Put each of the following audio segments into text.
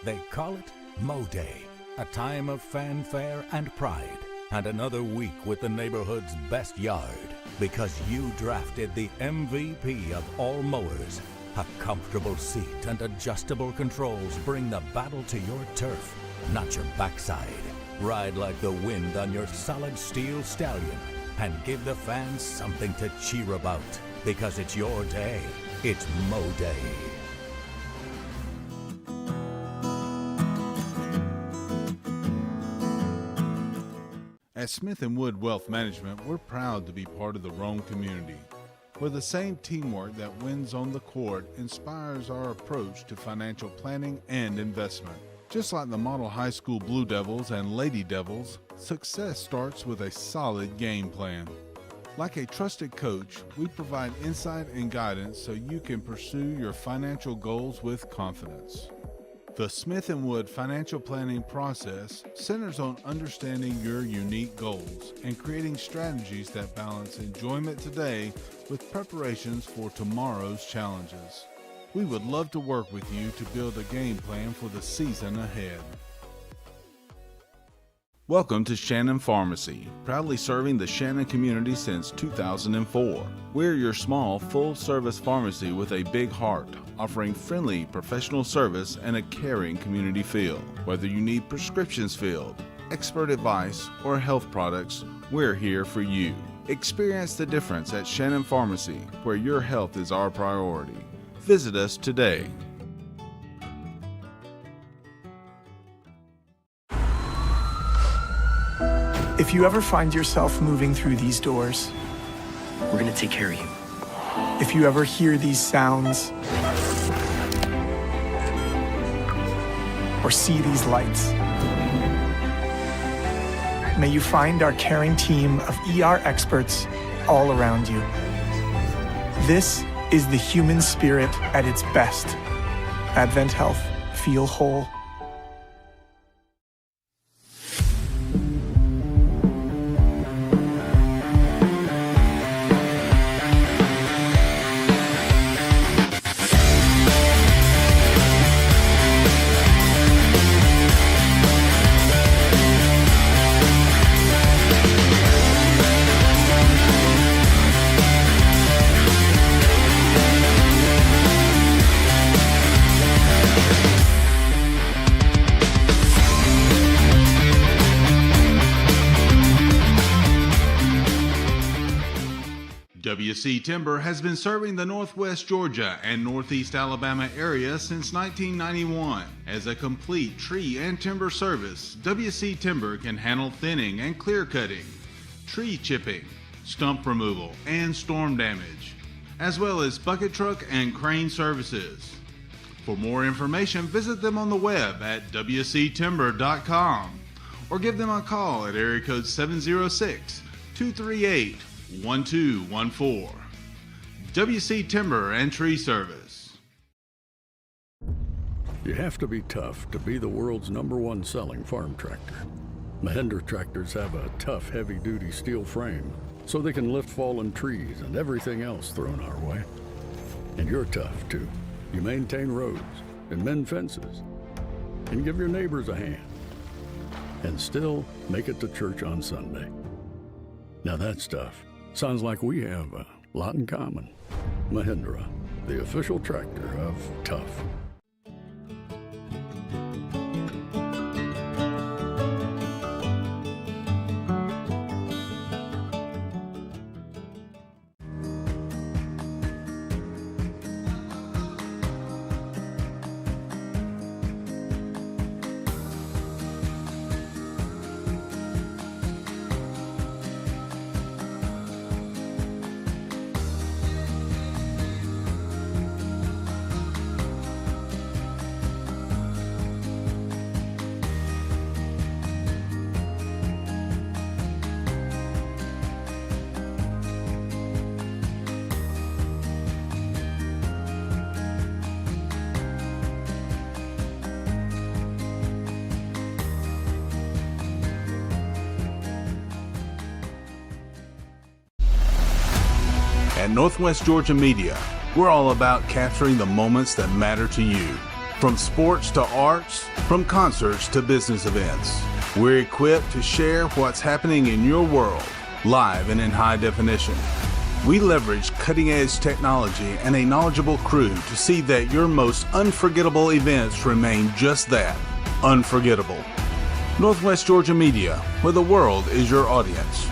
They call it Mo Day, a time of fanfare and pride, and another week with the neighborhood's best yard, because you drafted the MVP of all mowers. A comfortable seat and adjustable controls bring the battle to your turf, not your backside. Ride like the wind on your solid steel stallion and give the fans something to cheer about, because it's your day. It's Mo Day. At Smith & Wood Wealth Management, we're proud to be part of the Rome community, where the same teamwork that wins on the court inspires our approach to financial planning and investment. Just like the model high school Blue Devils and Lady Devils, success starts with a solid game plan. Like a trusted coach, we provide insight and guidance so you can pursue your financial goals with confidence. The Smith & Wood financial planning process centers on understanding your unique goals and creating strategies that balance enjoyment today with preparations for tomorrow's challenges. We would love to work with you to build a game plan for the season ahead. Welcome to Shannon Pharmacy, proudly serving the Shannon community since 2004. We're your small, full-service pharmacy with a big heart, offering friendly, professional service and a caring community feel. Whether you need prescriptions filled, expert advice, or health products, we're here for you. Experience the difference at Shannon Pharmacy, where your health is our priority. Visit us today. If you ever find yourself moving through these doors, we're gonna take care of you. If you ever hear these sounds, or see these lights, may you find our caring team of ER experts all around you. This is the human spirit at its best. Advent Health. Feel whole. WC Timber has been serving the Northwest Georgia and Northeast Alabama area since 1991. As a complete tree and timber service, WC Timber can handle thinning and clear cutting, tree chipping, stump removal, and storm damage, as well as bucket truck and crane services. For more information, visit them on the web at wctimber.com or give them a call at area code 706-238-1214. WC Timber and Tree Service. You have to be tough to be the world's #1 selling farm tractor. Mahindra tractors have a tough, heavy-duty steel frame, so they can lift fallen trees and everything else thrown our way. And you're tough, too. You maintain roads and mend fences and give your neighbors a hand and still make it to church on Sunday. Now that stuff sounds like we have a lot in common. Mahindra, the official tractor of tough. At Northwest Georgia Media, we're all about capturing the moments that matter to you. From sports to arts, from concerts to business events, we're equipped to share what's happening in your world, live and in high definition. We leverage cutting-edge technology and a knowledgeable crew to see that your most unforgettable events remain just that, unforgettable. Northwest Georgia Media, where the world is your audience.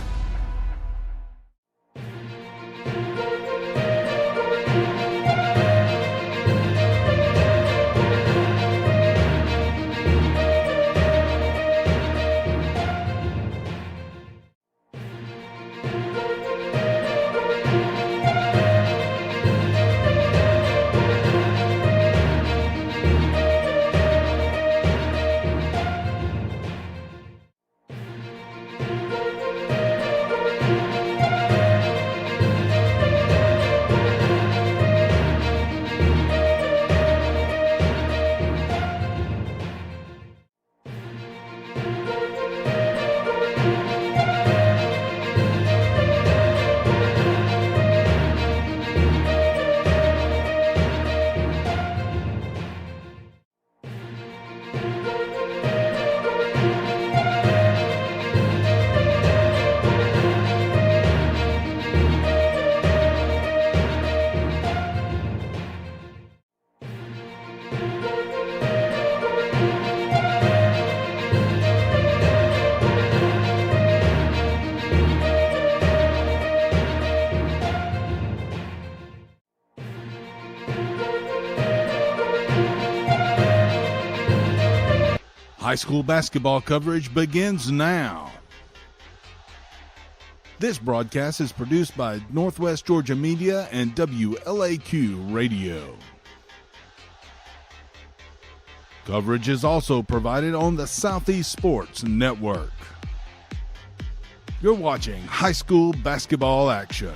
High school basketball coverage begins now. This broadcast is produced by Northwest Georgia Media and WLAQ Radio. Coverage is also provided on the Southeast Sports Network. You're watching high school basketball action.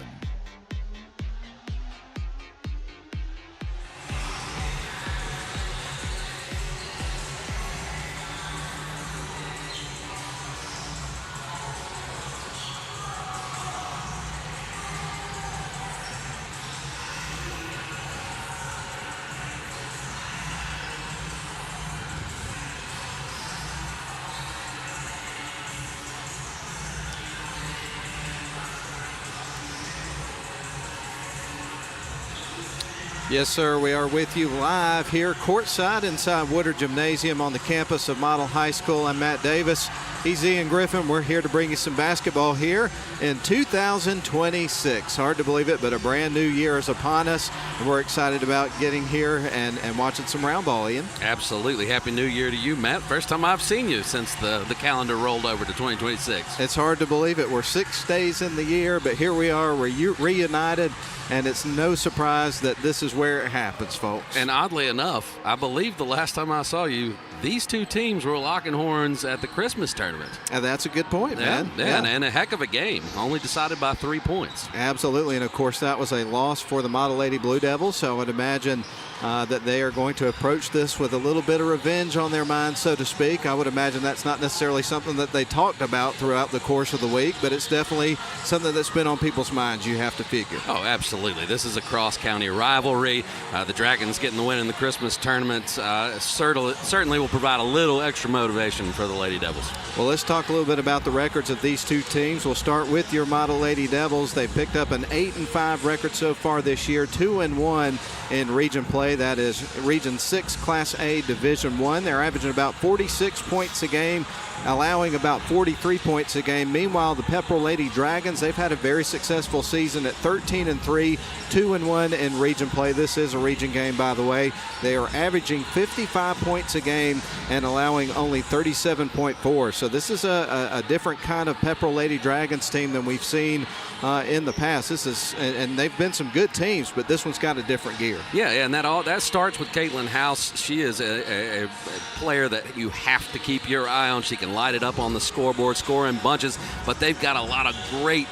Yes, sir. We are with you live here courtside inside Woodard Gymnasium on the campus of Model High School. I'm Matt Davis. He's Ian Griffin. We're here to bring you some basketball here in 2026. Hard to believe it, but a brand new year is upon us, and we're excited about getting here and watching some round ball, Ian. Absolutely. Happy New Year to you, Matt. First time I've seen you since the calendar rolled over to 2026. It's hard to believe it. We're 6 days in the year, but here we are. We're reunited, and it's no surprise that this is where it happens, folks. And oddly enough, I believe the last time I saw you, these two teams were locking horns at the Christmas tournament. And that's a good point, man. Yeah, and a heck of a game, only decided by 3 points. Absolutely, and of course that was a loss for the Model Lady Blue Devils, so I would imagine that they are going to approach this with a little bit of revenge on their mind, so to speak. I would imagine that's not necessarily something that they talked about throughout the course of the week, but it's definitely something that's been on people's minds, you have to figure. Oh, absolutely. This is a cross-county rivalry. The Dragons getting the win in the Christmas tournament certainly will provide a little extra motivation for the Lady Devils. Well, let's talk a little bit about the records of these two teams. We'll start with your Model Lady Devils. They picked up an 8-5 record so far this year, 2-1 in region play. That is Region 6 Class A Division I. They're averaging about 46 points a game, allowing about 43 points a game. Meanwhile, the Pepperell Lady Dragons, they've had a very successful season at 13-3, 2-1 in region play. This is a region game, by the way. They are averaging 55 points a game and allowing only 37.4. So this is a different kind of Pepperell Lady Dragons team than we've seen in the past. This is, and they've been some good teams, but this one's got a different gear. Yeah, and that starts with Caitlin House. She is a player that you have to keep your eye on. She can light it up on the scoreboard, score in bunches, but they've got a lot of great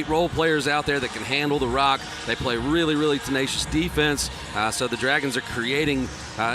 role players out there that can handle the rock. They play really, really tenacious defense, so the Dragons are creating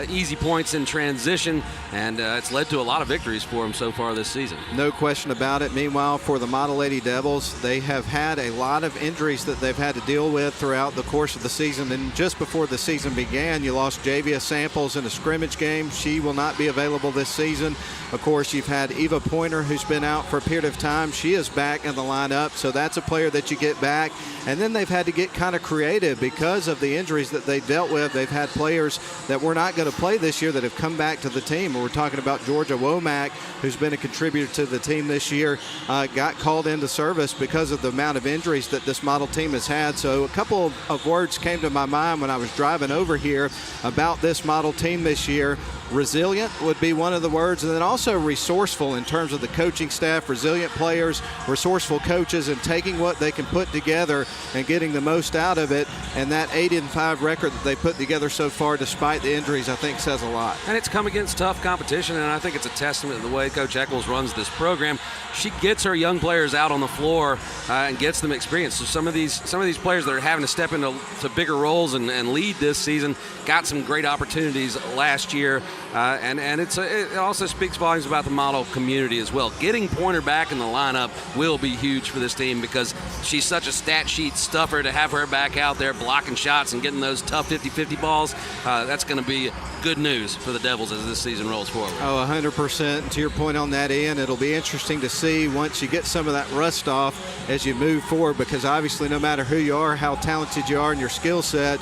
easy points in transition, and it's led to a lot of victories for them so far this season. No question about it. Meanwhile, for the Model Lady Devils, they have had a lot of injuries that they've had to deal with throughout the course of the season, and just before the season began, you lost Javia Samples in a scrimmage game. She will not be available this season. Of course, you've had Eva Pointer, who's been out for a period of time. She is back in the lineup, so that's a player that you get back. And then they've had to get kind of creative because of the injuries that they dealt with. They've had players that were not going to play this year that have come back to the team. We're talking about Georgia Womack, who's been a contributor to the team this year, got called into service because of the amount of injuries that this model team has had. So a couple of words came to my mind when I was driving over here about this model team this year. Resilient would be one of the words, and then also resourceful in terms of the coaching staff, resilient players, resourceful coaches, and taking what they can put together and getting the most out of it. And that 8-5 record that they put together so far, despite the injuries, I think says a lot. And it's come against tough competition, and I think it's a testament to the way Coach Eccles runs this program. She gets her young players out on the floor and gets them experience. So some of these players that are having to step into bigger roles and lead this season got some great opportunities last year. And it also speaks volumes about the model community as well. Getting Pointer back in the lineup will be huge for this team because she's such a stat sheet stuffer. To have her back out there blocking shots and getting those tough 50-50 balls, that's going to be good news for the Devils as this season rolls forward. Oh, 100%. To your point on that, Ian, it'll be interesting to see once you get some of that rust off as you move forward, because obviously no matter who you are, how talented you are in your skill set,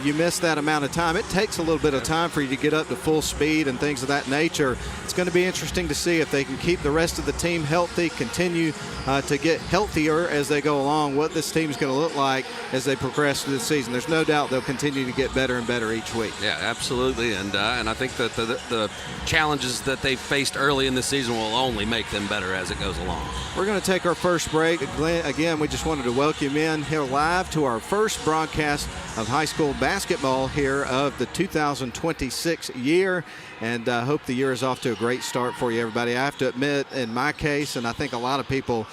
you miss that amount of time. It takes a little bit of time for you to get up to full speed and things of that nature. It's going to be interesting to see if they can keep the rest of the team healthy, continue to get healthier as they go along, what this team is going to look like as they progress through the season. There's no doubt they'll continue to get better and better each week. Yeah, absolutely. And I think that the challenges that they faced early in the season will only make them better as it goes along. We're going to take our first break. Again, we just wanted to welcome in here live to our first broadcast of high school basketball here of the 2026 year. And I hope the year is off to a great start for you, everybody. I have to admit, in my case, and I think a lot of people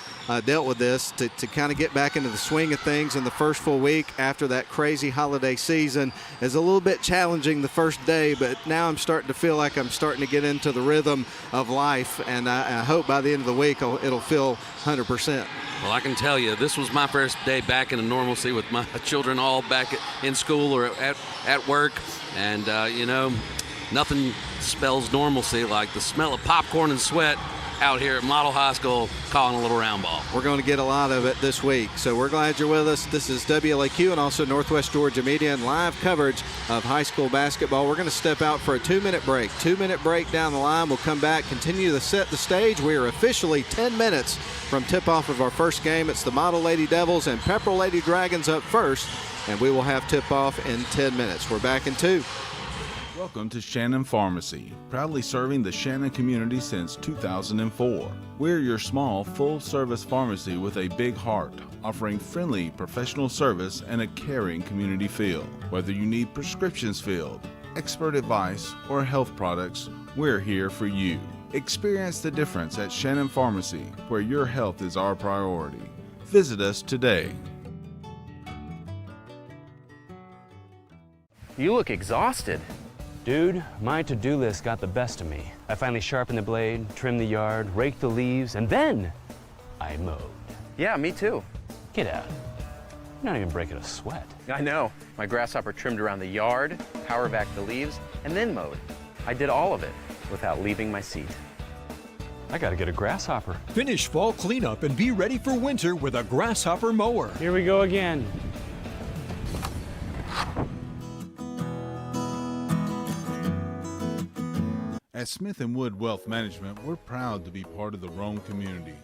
dealt with this, to kind of get back into the swing of things in the first full week after that crazy holiday season is a little bit challenging the first day, but now I'm starting to feel like I'm starting to get into the rhythm of life, and I hope by the end of the week it'll feel 100%. Well, I can tell you, this was my first day back into normalcy with my children all back in school or at work, and nothing spells normalcy like the smell of popcorn and sweat out here at Model High School calling a little round ball. We're going to get a lot of it this week, so we're glad you're with us. This is WLAQ and also Northwest Georgia Media and live coverage of high school basketball. We're going to step out for a 2-minute break. 2-minute break down the line. We'll come back, continue to set the stage. We are officially 10 minutes from tip-off of our first game. It's the Model Lady Devils and Pepperell Lady Dragons up first, and we will have tip-off in 10 minutes. We're back in 2. Welcome to Shannon Pharmacy, proudly serving the Shannon community since 2004. We're your small, full-service pharmacy with a big heart, offering friendly professional service and a caring community feel. Whether you need prescriptions filled, expert advice, or health products, we're here for you. Experience the difference at Shannon Pharmacy, where your health is our priority. Visit us today. You look exhausted. Dude, my to-do list got the best of me. I finally sharpened the blade, trimmed the yard, raked the leaves, and then I mowed. Yeah, me too. Get out. You're not even breaking a sweat. I know. My grasshopper trimmed around the yard, power vacked the leaves, and then mowed. I did all of it without leaving my seat. I gotta get a grasshopper. Finish fall cleanup and be ready for winter with a grasshopper mower. Here we go again. At Smith & Wood Wealth Management, we're proud to be part of the Rome community,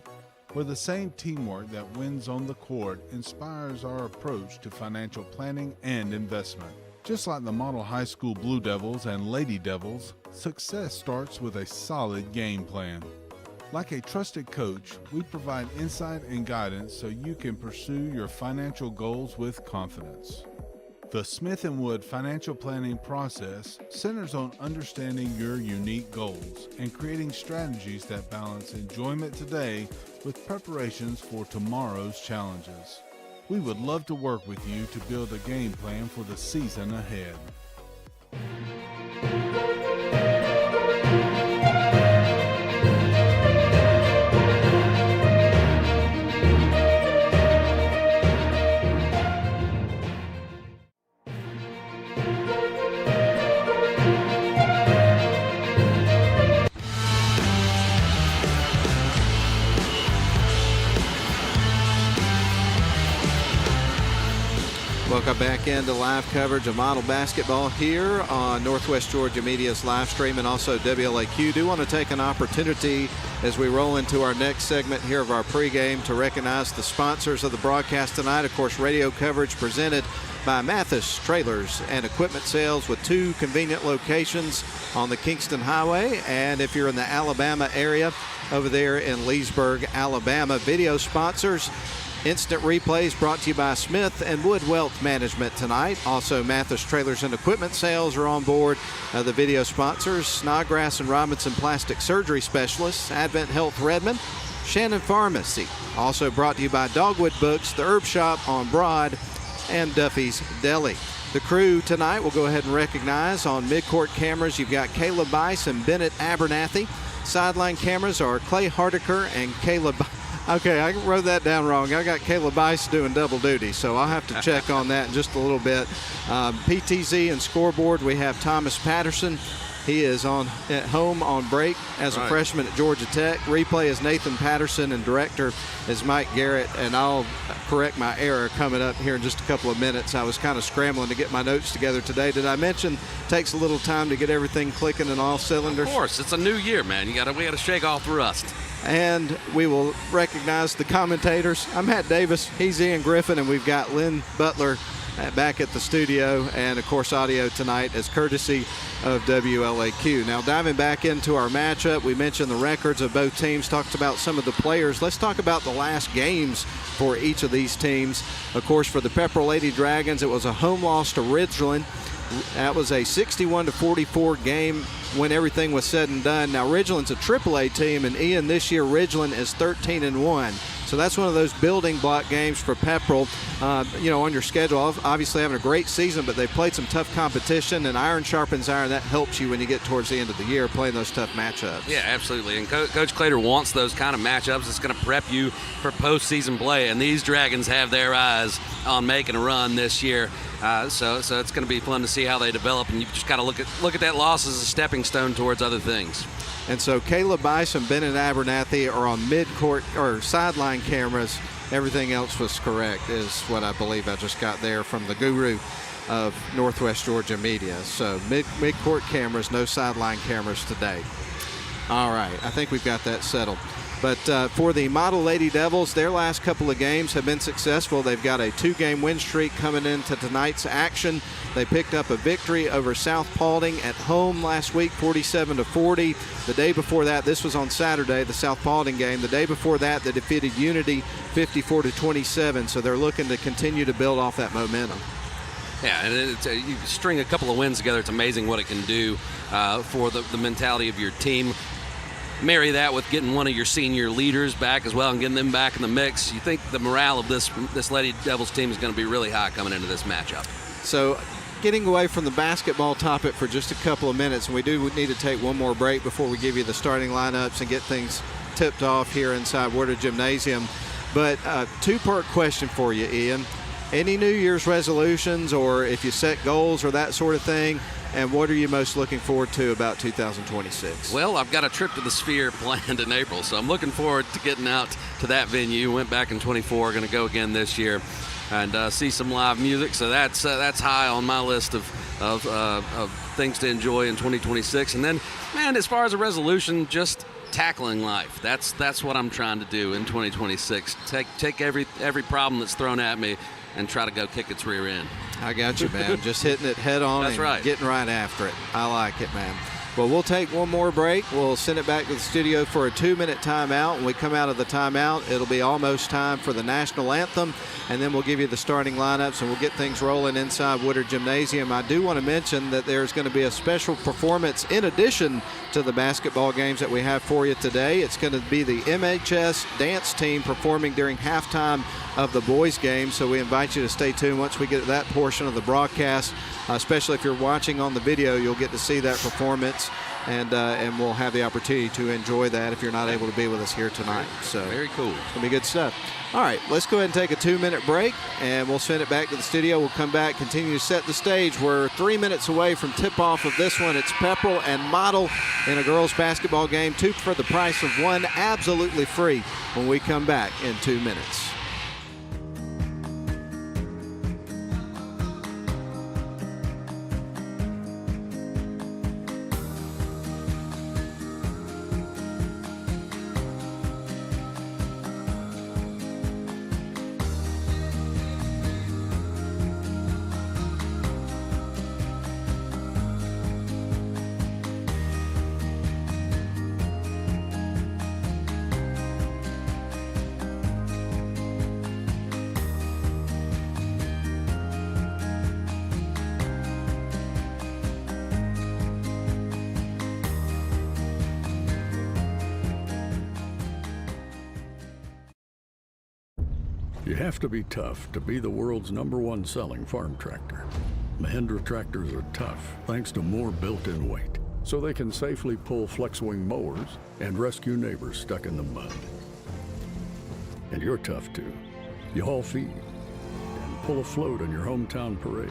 where the same teamwork that wins on the court inspires our approach to financial planning and investment. Just like the Model High School Blue Devils and Lady Devils, success starts with a solid game plan. Like a trusted coach, we provide insight and guidance so you can pursue your financial goals with confidence. The Smith & Wood financial planning process centers on understanding your unique goals and creating strategies that balance enjoyment today with preparations for tomorrow's challenges. We would love to work with you to build a game plan for the season ahead. Welcome back into live coverage of Model Basketball here on Northwest Georgia Media's live stream and also WLAQ. Do want to take an opportunity as we roll into our next segment here of our pregame to recognize the sponsors of the broadcast tonight. Of course, radio coverage presented by Mathis Trailers and Equipment Sales with 2 convenient locations on the Kingston Highway. And if you're in the Alabama area, over there in Leesburg, Alabama. Video sponsors, Instant Replays brought to you by Smith & Wood Wealth Management tonight. Also, Mathis Trailers and Equipment Sales are on board. The video sponsors, Snodgrass and Robinson Plastic Surgery Specialists, Advent Health Redmond, Shannon Pharmacy. Also brought to you by Dogwood Books, The Herb Shop on Broad, and Duffy's Deli. The crew tonight will go ahead and recognize on midcourt cameras, you've got Caleb Bice and Bennett Abernathy. Sideline cameras are Clay Hardiker and Caleb. Okay, I wrote that down wrong. I got Caleb Bice doing double duty, so I'll have to check on that in just a little bit. PTZ and scoreboard, we have Thomas Patterson. He is at home on break as a freshman at Georgia Tech. Replay is Nathan Patterson, and director is Mike Garrett. And I'll correct my error coming up here in just a couple of minutes. I was kind of scrambling to get my notes together today. Did I mention it takes a little time to get everything clicking and all cylinders? Of course, it's a new year, man. We got to shake off the rust. And we will recognize the commentators. I'm Matt Davis. He's Ian Griffin, and we've got Lynn Butler back at the studio, and of course audio tonight as courtesy of WLAQ. Now diving back into our matchup, we mentioned the records of both teams, talked about some of the players. Let's talk about the last games for each of these teams. Of course, for the Pepperell Lady Dragons, it was a home loss to Ridgeland. That was a 61-44 game when everything was said and done. Now Ridgeland's a AAA team, and Ian, this year Ridgeland is 13-1. So that's one of those building block games for Pepperell, on your schedule. Obviously having a great season, but they've played some tough competition, and iron sharpens iron. That helps you when you get towards the end of the year playing those tough matchups. Yeah, absolutely. And Coach Clater wants those kind of matchups. It's going to prep you for postseason play, and these Dragons have their eyes on making a run this year. So it's going to be fun to see how they develop, and you just got to look at that loss as a stepping stone towards other things. And so Caleb Bice and Bennett Abernathy are on mid-court or sideline cameras. Everything else was correct, is what I believe I just got there from the guru of Northwest Georgia Media. So mid-court cameras, no sideline cameras today. All right, I think we've got that settled. But for the Model Lady Devils, their last couple of games have been successful. They've got a 2-game win streak coming into tonight's action. They picked up a victory over South Paulding at home last week, 47-40. The day before that, this was on Saturday, the South Paulding game. The day before that, they defeated Unity 54-27. So they're looking to continue to build off that momentum. Yeah, and you string a couple of wins together, it's amazing what it can do for the mentality of your team. Marry that with getting one of your senior leaders back as well and getting them back in the mix. You think the morale of this Lady Devils team is going to be really high coming into this matchup. So getting away from the basketball topic for just a couple of minutes, and we do need to take one more break before we give you the starting lineups and get things tipped off here inside Woodard Gymnasium. But two-part question for you, Ian. Any New Year's resolutions, or if you set goals or that sort of thing? And what are you most looking forward to about 2026? Well, I've got a trip to the Sphere planned in April, so I'm looking forward to getting out to that venue. Went back in 24, going to go again this year, and see some live music. So that's high on my list of things to enjoy in 2026. And then, man, as far as a resolution, just tackling life. That's what I'm trying to do in 2026. Take every problem that's thrown at me and try to go kick its rear end. I got you, man. Just hitting it head on. That's and right. Getting right after it. I like it, man. Well, we'll take one more break. We'll send it back to the studio for a 2-minute timeout. When we come out of the timeout, it'll be almost time for the national anthem, and then we'll give you the starting lineups, and we'll get things rolling inside Woodard Gymnasium. I do want to mention that there's going to be a special performance in addition to the basketball games that we have for you today. It's going to be the MHS dance team performing during halftime of the boys' game, so we invite you to stay tuned once we get to that portion of the broadcast. Especially if you're watching on the video, you'll get to see that performance, and we'll have the opportunity to enjoy that if you're not able to be with us here tonight. So very cool. It's going to be good stuff. All right, let's go ahead and take a 2-minute break, and we'll send it back to the studio. We'll come back, continue to set the stage. We're 3 minutes away from tip-off of this one. It's Pepperell and Model in a girls' basketball game. 2 for the price of 1, absolutely free when we come back in 2 minutes. You have to be tough to be the world's #1 selling farm tractor. Mahindra tractors are tough thanks to more built-in weight, so they can safely pull flex-wing mowers and rescue neighbors stuck in the mud. And you're tough too. You haul feed and pull a float on your hometown parade.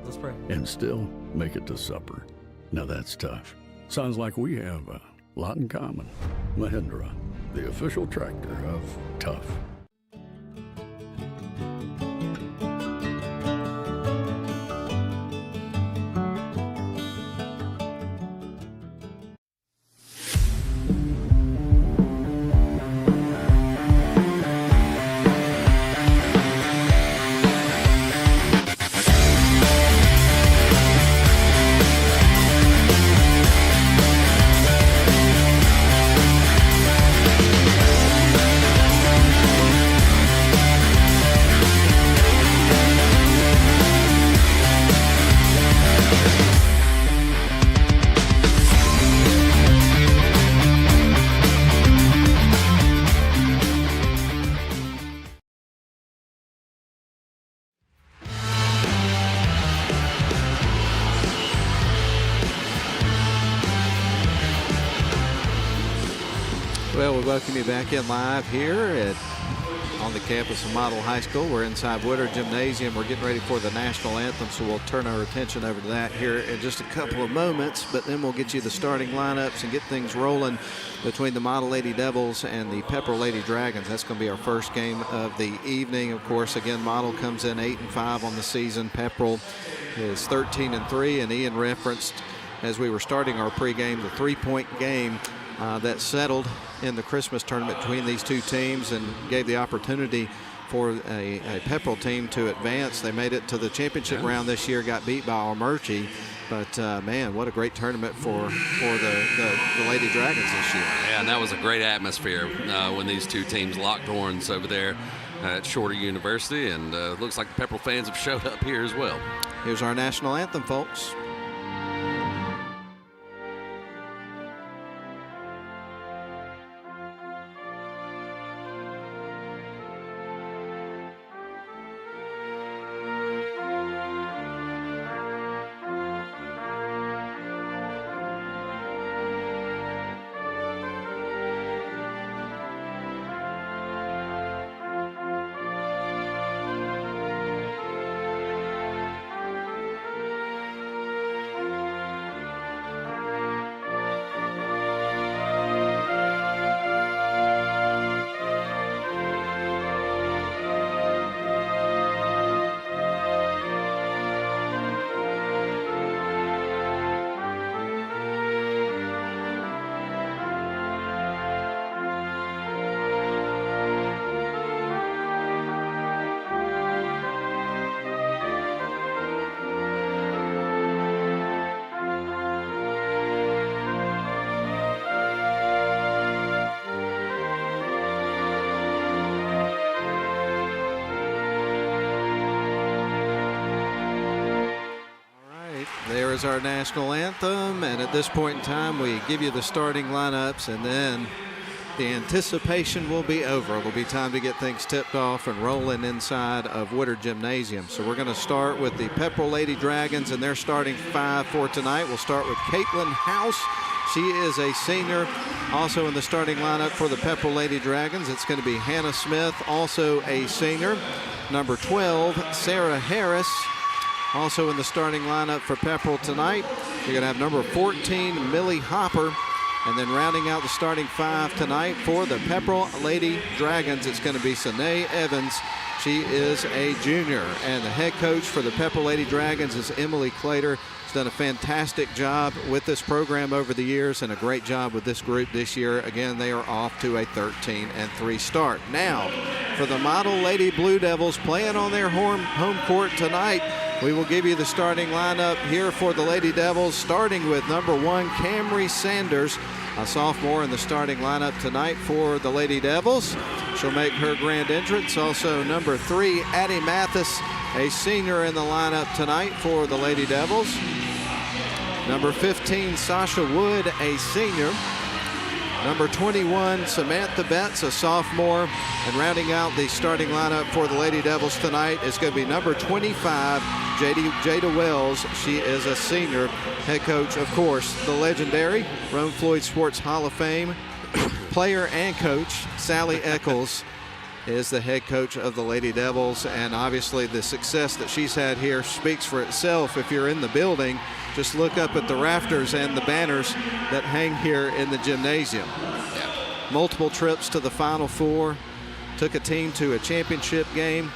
Let's pray. And still make it to supper. Now that's tough. Sounds like we have a lot in common. Mahindra, the official tractor of tough. Well, we welcome you back in live here on the campus of Model High School. We're inside Woodard Gymnasium. We're getting ready for the national anthem, so we'll turn our attention over to that here in just a couple of moments. But then we'll get you the starting lineups and get things rolling between the Model Lady Devils and the Pepperell Lady Dragons. That's going to be our first game of the evening. Of course, again, Model comes in 8-5 on the season. Pepperell is 13-3, and Ian referenced as we were starting our pregame the three-point game that settled in the Christmas tournament between these two teams and gave the opportunity for a Pepperell team to advance. They made it to the championship round this year, got beat by Almerchi. But, man, what a great tournament for the Lady Dragons this year. Yeah, and that was a great atmosphere when these two teams locked horns over there at Shorter University, and looks like the Pepperell fans have showed up here as well. Here's our national anthem, folks. There is our national anthem, and at this point in time, we give you the starting lineups, and then the anticipation will be over. It'll be time to get things tipped off and rolling inside of Woodard Gymnasium. So we're going to start with the Pepperell Lady Dragons and their starting 5 for tonight. We'll start with Caitlin House. She is a senior. Also in the starting lineup for the Pepperell Lady Dragons, it's going to be Hannah Smith, also a senior. Number 12, Sarah Harris. Also in the starting lineup for Pepperell tonight, you're going to have number 14, Millie Hopper. And then rounding out the starting 5 tonight for the Pepperell Lady Dragons, it's going to be Sanae Evans. She is a junior. And the head coach for the Pepperell Lady Dragons is Emily Clater. She's done a fantastic job with this program over the years and a great job with this group this year. Again, they are off to a 13-3 start. Now, for the Model Lady Blue Devils playing on their home court tonight, we will give you the starting lineup here for the Lady Devils, starting with number 1, Camry Sanders, a sophomore in the starting lineup tonight for the Lady Devils. She'll make her grand entrance. Also number 3, Addie Mathis, a senior in the lineup tonight for the Lady Devils. Number 15, Sasha Wood, a senior. Number 21, Samantha Betts, a sophomore. And rounding out the starting lineup for the Lady Devils tonight is going to be number 25, Jada Wells. She is a senior. Head coach, of course, the legendary Rome Floyd Sports Hall of Fame player and coach, Sally Eccles, is the head coach of the Lady Devils. And obviously the success that she's had here speaks for itself. If you're in the building, just look up at the rafters and the banners that hang here in the gymnasium. Multiple trips to the Final Four, took a team to a championship game.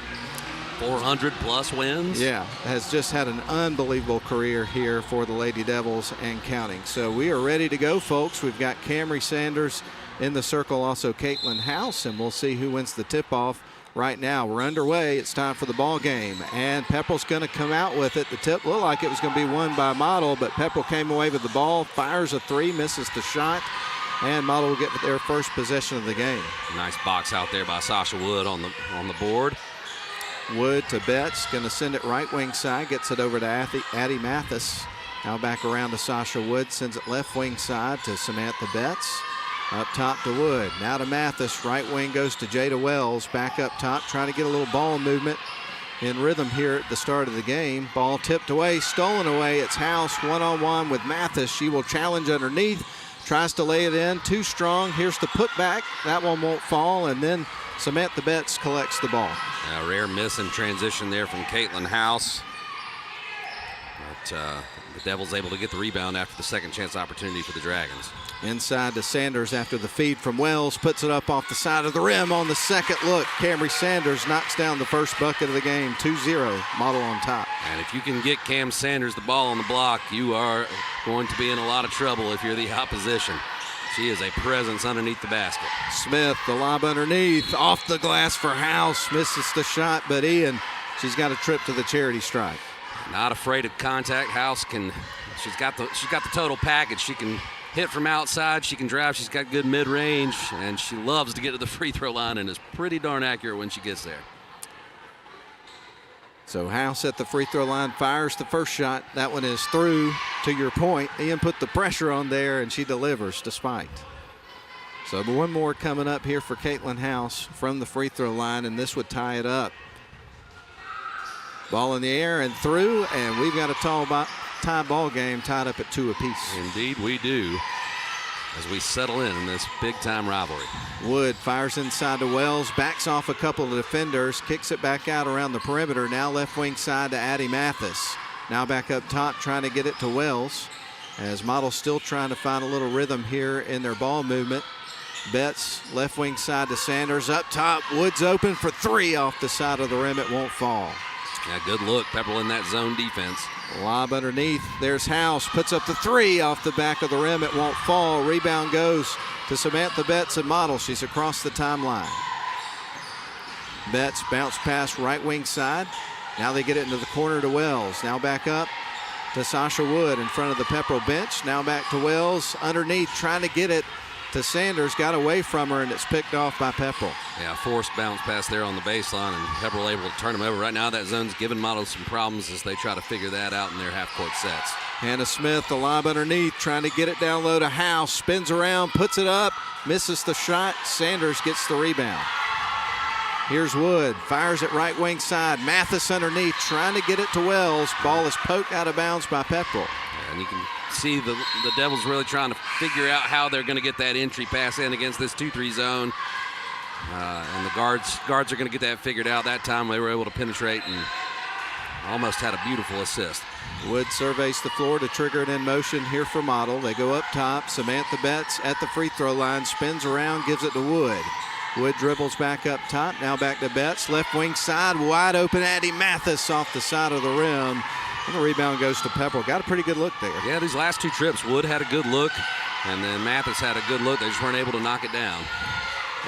400-plus wins. Yeah, has just had an unbelievable career here for the Lady Devils and counting. So we are ready to go, folks. We've got Camry Sanders in the circle, also Caitlin House, and we'll see who wins the tip-off. Right now, we're underway. It's time for the ball game, and Pepperell's going to come out with it. The tip looked like it was going to be won by Model, but Pepperell came away with the ball, fires a 3, misses the shot, and Model will get their first possession of the game. Nice box out there by Sasha Wood on the board. Wood to Betts, going to send it right wing side, gets it over to Addie Mathis. Now back around to Sasha Wood, sends it left wing side to Samantha Betts. Up top to Wood, now to Mathis, right wing goes to Jada Wells, back up top, trying to get a little ball movement in rhythm here at the start of the game. Ball tipped away, stolen away, it's House one-on-one with Mathis. She will challenge underneath, tries to lay it in, too strong. Here's the putback, that one won't fall, and then Samantha Betts collects the ball. A rare miss in transition there from Caitlin House. But the Devils able to get the rebound after the second chance opportunity for the Dragons. Inside to Sanders after the feed from Wells, puts it up off the side of the rim on the second look. Camry Sanders knocks down the first bucket of the game, 2-0, Model on top. And if you can get Cam Sanders the ball on the block, you are going to be in a lot of trouble if you're the opposition. She is a presence underneath the basket. Smith, the lob underneath, off the glass for House, misses the shot, but Ian, she's got a trip to the charity stripe. Not afraid of contact. House she's got the total package. She can hit from outside. She can drive. She's got good mid-range, and she loves to get to the free throw line and is pretty darn accurate when she gets there. So House at the free throw line fires the first shot. That one is through. To your point, Ian put the pressure on there, and she delivers despite. So one more coming up here for Caitlin House from the free throw line, and this would tie it up. Ball in the air and through, and we've got a tie ball game tied up at 2 apiece. Indeed we do, as we settle in this big-time rivalry. Wood fires inside to Wells, backs off a couple of defenders, kicks it back out around the perimeter. Now left wing side to Addie Mathis. Now back up top, trying to get it to Wells, as Model still trying to find a little rhythm here in their ball movement. Betts left wing side to Sanders. Up top, Woods open for 3 off the side of the rim. It won't fall. Yeah, good look. Pepperell in that zone defense. Lob underneath. There's House. Puts up the 3 off the back of the rim. It won't fall. Rebound goes to Samantha Betts and Model. She's across the timeline. Betts bounce pass right wing side. Now they get it into the corner to Wells. Now back up to Sasha Wood in front of the Pepperell bench. Now back to Wells. Underneath, trying to get it to Sanders. Got away from her, and it's picked off by Pepperell. Yeah, forced bounce pass there on the baseline, and Pepperell able to turn them over. Right now, that zone's giving Model some problems as they try to figure that out in their half-court sets. Hannah Smith, the lob underneath, trying to get it down low to House. Spins around, puts it up, misses the shot. Sanders gets the rebound. Here's Wood, fires it right wing side. Mathis underneath, trying to get it to Wells. Ball is poked out of bounds by Pepperell. Yeah, and you can see the Devils really trying to figure out how they're going to get that entry pass in against this 2-3 zone. And the guards are going to get that figured out. That time they were able to penetrate and almost had a beautiful assist. Wood surveys the floor to trigger it in motion here for Model. They go up top. Samantha Betts at the free throw line, spins around, gives it to Wood. Wood dribbles back up top. Now back to Betts. Left wing side, wide open. Addie Mathis off the side of the rim. And the rebound goes to Pepperell. Got a pretty good look there. Yeah, these last 2 trips, Wood had a good look, and then Mathis had a good look. They just weren't able to knock it down.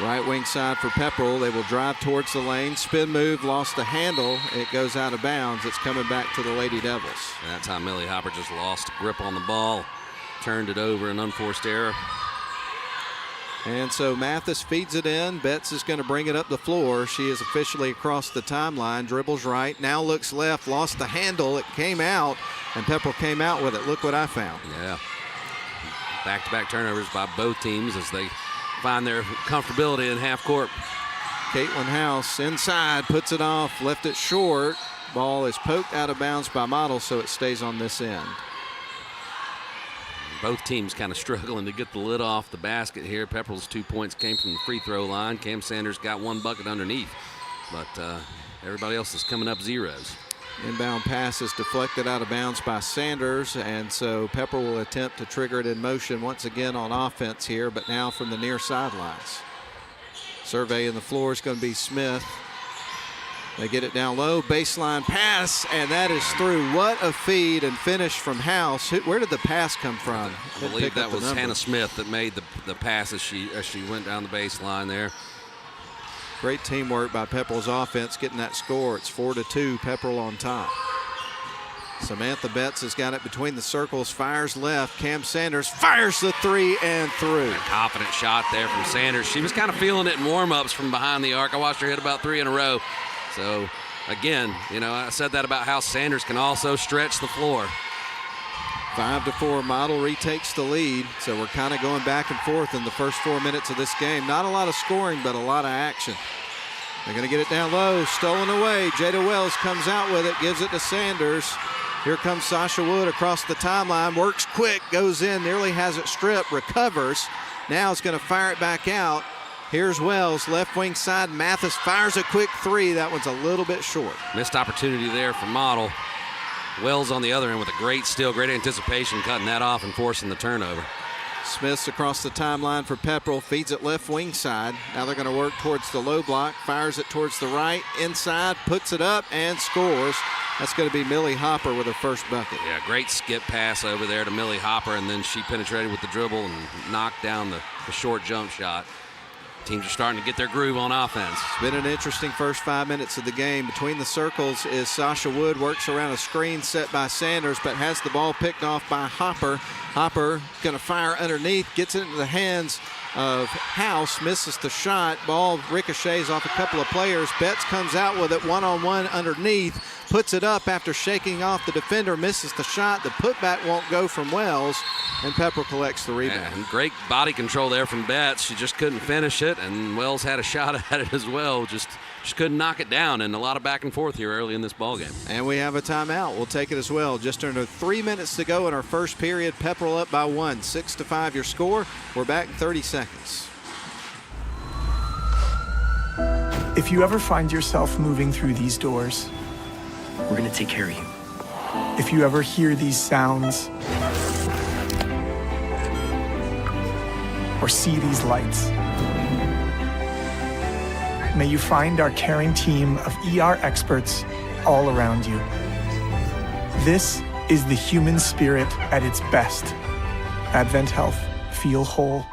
Right wing side for Pepperell. They will drive towards the lane. Spin move, lost the handle. It goes out of bounds. It's coming back to the Lady Devils. And that time Millie Hopper just lost grip on the ball, turned it over, an unforced error. And so Mathis feeds it in. Betts is going to bring it up the floor. She is officially across the timeline. Dribbles right. Now looks left. Lost the handle. It came out, and Pepperell came out with it. Look what I found. Yeah. Back-to-back turnovers by both teams as they find their comfortability in half court. Caitlin House inside. Puts it off. Left it short. Ball is poked out of bounds by Model, so it stays on this end. Both teams kind of struggling to get the lid off the basket here. Pepperell's 2 points came from the free throw line. Cam Sanders got 1 bucket underneath, but everybody else is coming up zeros. Inbound pass is deflected out of bounds by Sanders, and so Pepperell will attempt to trigger it in motion once again on offense here, but now from the near sidelines. Surveying the floor is going to be Smith. They get it down low, baseline pass, and that is through. What a feed and finish from House. Where did the pass come from? I believe that was Hannah Smith that made the pass as she went down the baseline there. Great teamwork by Pepperell's offense getting that score. It's 4-2, Pepperell on top. Samantha Betts has got it between the circles, fires left. Cam Sanders fires the 3 and through. A confident shot there from Sanders. She was kind of feeling it in warm-ups from behind the arc. I watched her hit about 3 in a row. So, again, I said that about how Sanders can also stretch the floor. 5-4, Model retakes the lead. So we're kind of going back and forth in the first 4 minutes of this game. Not a lot of scoring, but a lot of action. They're going to get it down low, stolen away. Jada Wells comes out with it, gives it to Sanders. Here comes Sasha Wood across the timeline, works quick, goes in, nearly has it stripped, recovers. Now it's going to fire it back out. Here's Wells, left wing side. Mathis fires a quick 3. That one's a little bit short. Missed opportunity there for Model. Wells on the other end with a great steal, great anticipation, cutting that off and forcing the turnover. Smith's across the timeline for Pepperell, feeds it left wing side. Now they're going to work towards the low block, fires it towards the right, inside, puts it up, and scores. That's going to be Millie Hopper with her first bucket. Yeah, great skip pass over there to Millie Hopper, and then she penetrated with the dribble and knocked down the short jump shot. Teams are starting to get their groove on offense. It's been an interesting first 5 minutes of the game. Between the circles is Sasha Wood, works around a screen set by Sanders, but has the ball picked off by Hopper. Hopper going to fire underneath, gets it into the hands of House, misses the shot. Ball ricochets off a couple of players. Betts comes out with it one-on-one underneath, puts it up after shaking off the defender, misses the shot. The putback won't go from Wells, and Pepperell collects the rebound. And great body control there from Betts. She just couldn't finish it, and Wells had a shot at it as well. Just couldn't knock it down, and a lot of back and forth here early in this ballgame. And we have a timeout. We'll take it as well. Just under 3 minutes to go in our first period. Pepperell up by 1, 6-5 your score. We're back in 30 seconds. If you ever find yourself moving through these doors, we're gonna take care of you. if you ever hear these sounds or see these lights, may you find our caring team of ER experts all around you. This is the human spirit at its best. Advent Health. Feel whole.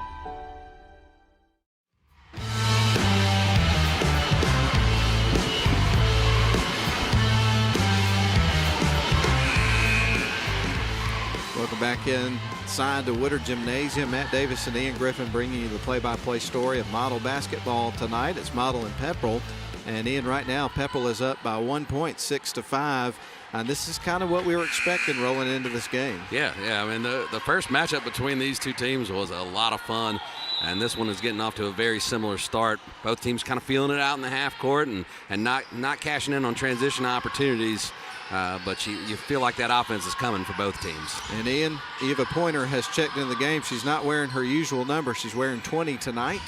Welcome back inside the Woodard Gymnasium. Matt Davis and Ian Griffin bringing you the play-by-play story of Model basketball tonight. It's Model and Pepperell. And Ian, right now, Pepperell is up by 1 point, 6-5. And this is kind of what we were expecting rolling into this game. Yeah. I mean, the first matchup between these two teams was a lot of fun. And this one is getting off to a very similar start. Both teams kind of feeling it out in the half court and not cashing in on transition opportunities. But you feel like that offense is coming for both teams. And Ian, Eva Pointer has checked into the game. She's not wearing her usual number. She's wearing 20 tonight.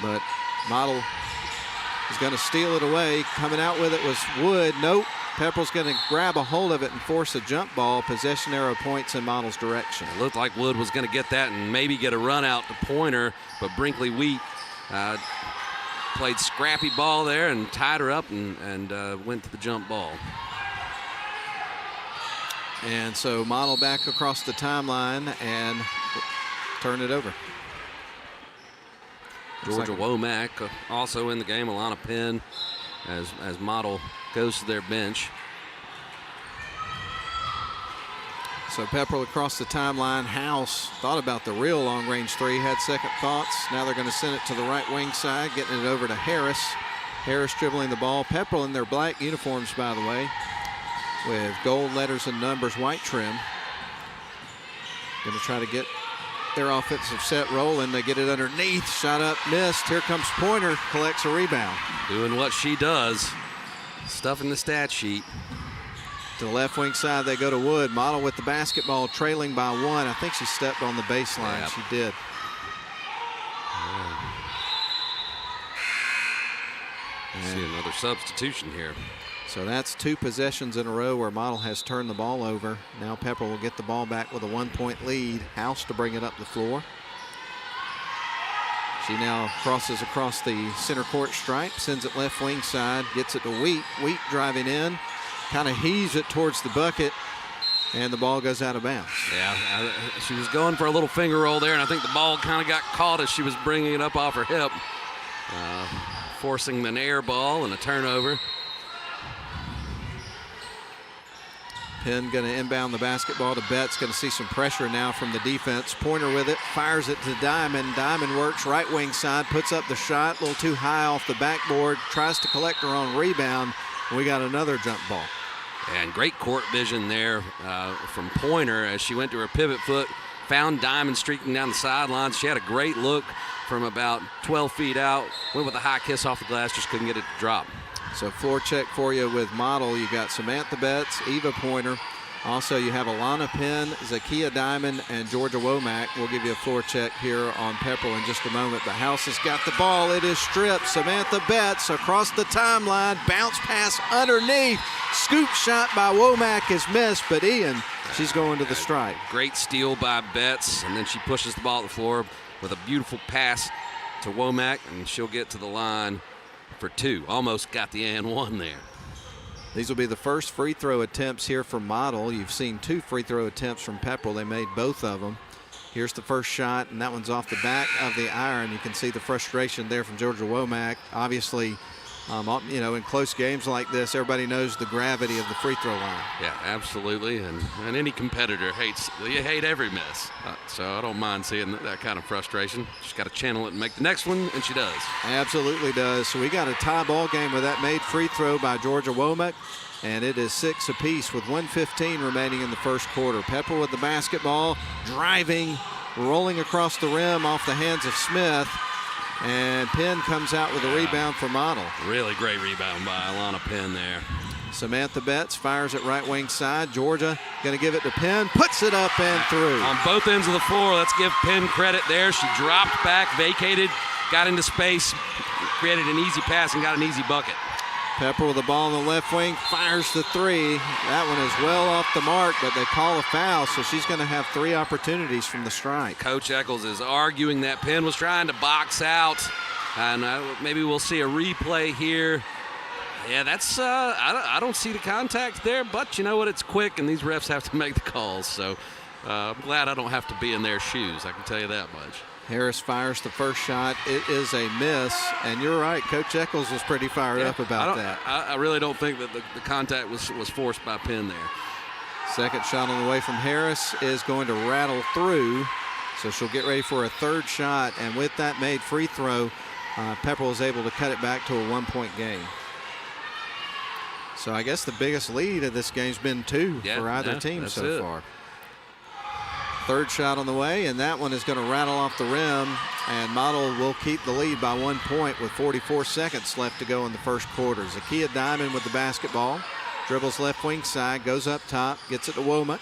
But Model is going to steal it away. Coming out with it was Wood. Nope. Pepperell's going to grab a hold of it and force a jump ball. Possession arrow points in Model's direction. It looked like Wood was going to get that and maybe get a run out to Pointer, but Brinkley Wheat played scrappy ball there and tied her up and went to the jump ball. And so Model back across the timeline and turn it over. Georgia Womack also in the game. Alana Penn as Model goes to their bench. So Pepperell across the timeline. House thought about the real long-range three, had second thoughts. Now they're going to send it to the right wing side, getting it over to Harris. Harris dribbling the ball. Pepperell in their black uniforms, by the way, with gold letters and numbers, white trim. Going to try to get their offensive set rolling. They get it underneath. Shot up, missed. Here comes Pointer, collects a rebound. Doing what she does. Stuffing the stat sheet. To the left wing side, they go to Wood. Model with the basketball, trailing by 1. I think she stepped on the baseline. Yep. She did. See another substitution here. So that's 2 possessions in a row where Model has turned the ball over. Now Pepperell will get the ball back with a 1-point lead. House to bring it up the floor. She now crosses across the center court stripe, sends it left wing side, gets it to Wheat. Wheat driving in, kind of heaves it towards the bucket, and the ball goes out of bounds. Yeah, she was going for a little finger roll there, and I think the ball kind of got caught as she was bringing it up off her hip, forcing an air ball and a turnover. Penn going to inbound the basketball to Betts. Going to see some pressure now from the defense. Pointer with it, fires it to Diamond. Diamond works right wing side, puts up the shot, a little too high off the backboard, tries to collect her own rebound. We got another jump ball. And great court vision there from Pointer as she went to her pivot foot, found Diamond streaking down the sidelines. She had a great look from about 12 feet out, went with a high kiss off the glass, just couldn't get it to drop. So floor check for you with Model. You got Samantha Betts, Eva Pointer. Also, you have Alana Penn, Zakia Diamond, and Georgia Womack. We'll give you a floor check here on Pepperell in just a moment. But House has got the ball. It is stripped. Samantha Betts across the timeline. Bounce pass underneath. Scoop shot by Womack is missed, but Ian, she's going to the strike. Great steal by Betts, and then she pushes the ball to the floor with a beautiful pass to Womack, and she'll get to the line for 2. Almost got the and 1 there. These will be the first free throw attempts here for Model. You've seen 2 free throw attempts from Pepperell. They made both of them. Here's the first shot, and that one's off the back of the iron. You can see the frustration there from Georgia Womack. Obviously, in close games like this, everybody knows the gravity of the free throw line. Yeah, absolutely. And any competitor hate every miss. So I don't mind seeing that kind of frustration. She's got to channel it and make the next one, and she does. Absolutely does. So we got a tie ball game with that made free throw by Georgia Womack. And it is 6 apiece with 1:15 remaining in the first quarter. Pepperell with the basketball, driving, rolling across the rim off the hands of Smith. And Penn comes out with a rebound for Model. Really great rebound by Alana Penn there. Samantha Betts fires it right wing side. Georgia going to give it to Penn, puts it up and through. On both ends of the floor, let's give Penn credit there. She dropped back, vacated, got into space, created an easy pass, and got an easy bucket. Pepper with the ball in the left wing, fires the three. That one is well off the mark, but they call a foul, so she's going to have 3 opportunities from the strike. Coach Eccles is arguing that Penn was trying to box out, and maybe we'll see a replay here. Yeah, that's I don't see the contact there, but you know what? It's quick, and these refs have to make the calls, so I'm glad I don't have to be in their shoes. I can tell you that much. Harris fires the first shot. It is a miss, and you're right. Coach Eccles was pretty fired up about that. I really don't think that the contact was forced by Penn there. Second shot on the way from Harris is going to rattle through, so she'll get ready for a third shot, and with that made free throw, Pepperell is able to cut it back to a 1-point game. So I guess the biggest lead of this game's been 2 for either team so far. Third shot on the way, and that one is going to rattle off the rim, and Model will keep the lead by 1 point with 44 seconds left to go in the first quarter. Zakiya Diamond with the basketball, dribbles left wing side, goes up top, gets it to Womack.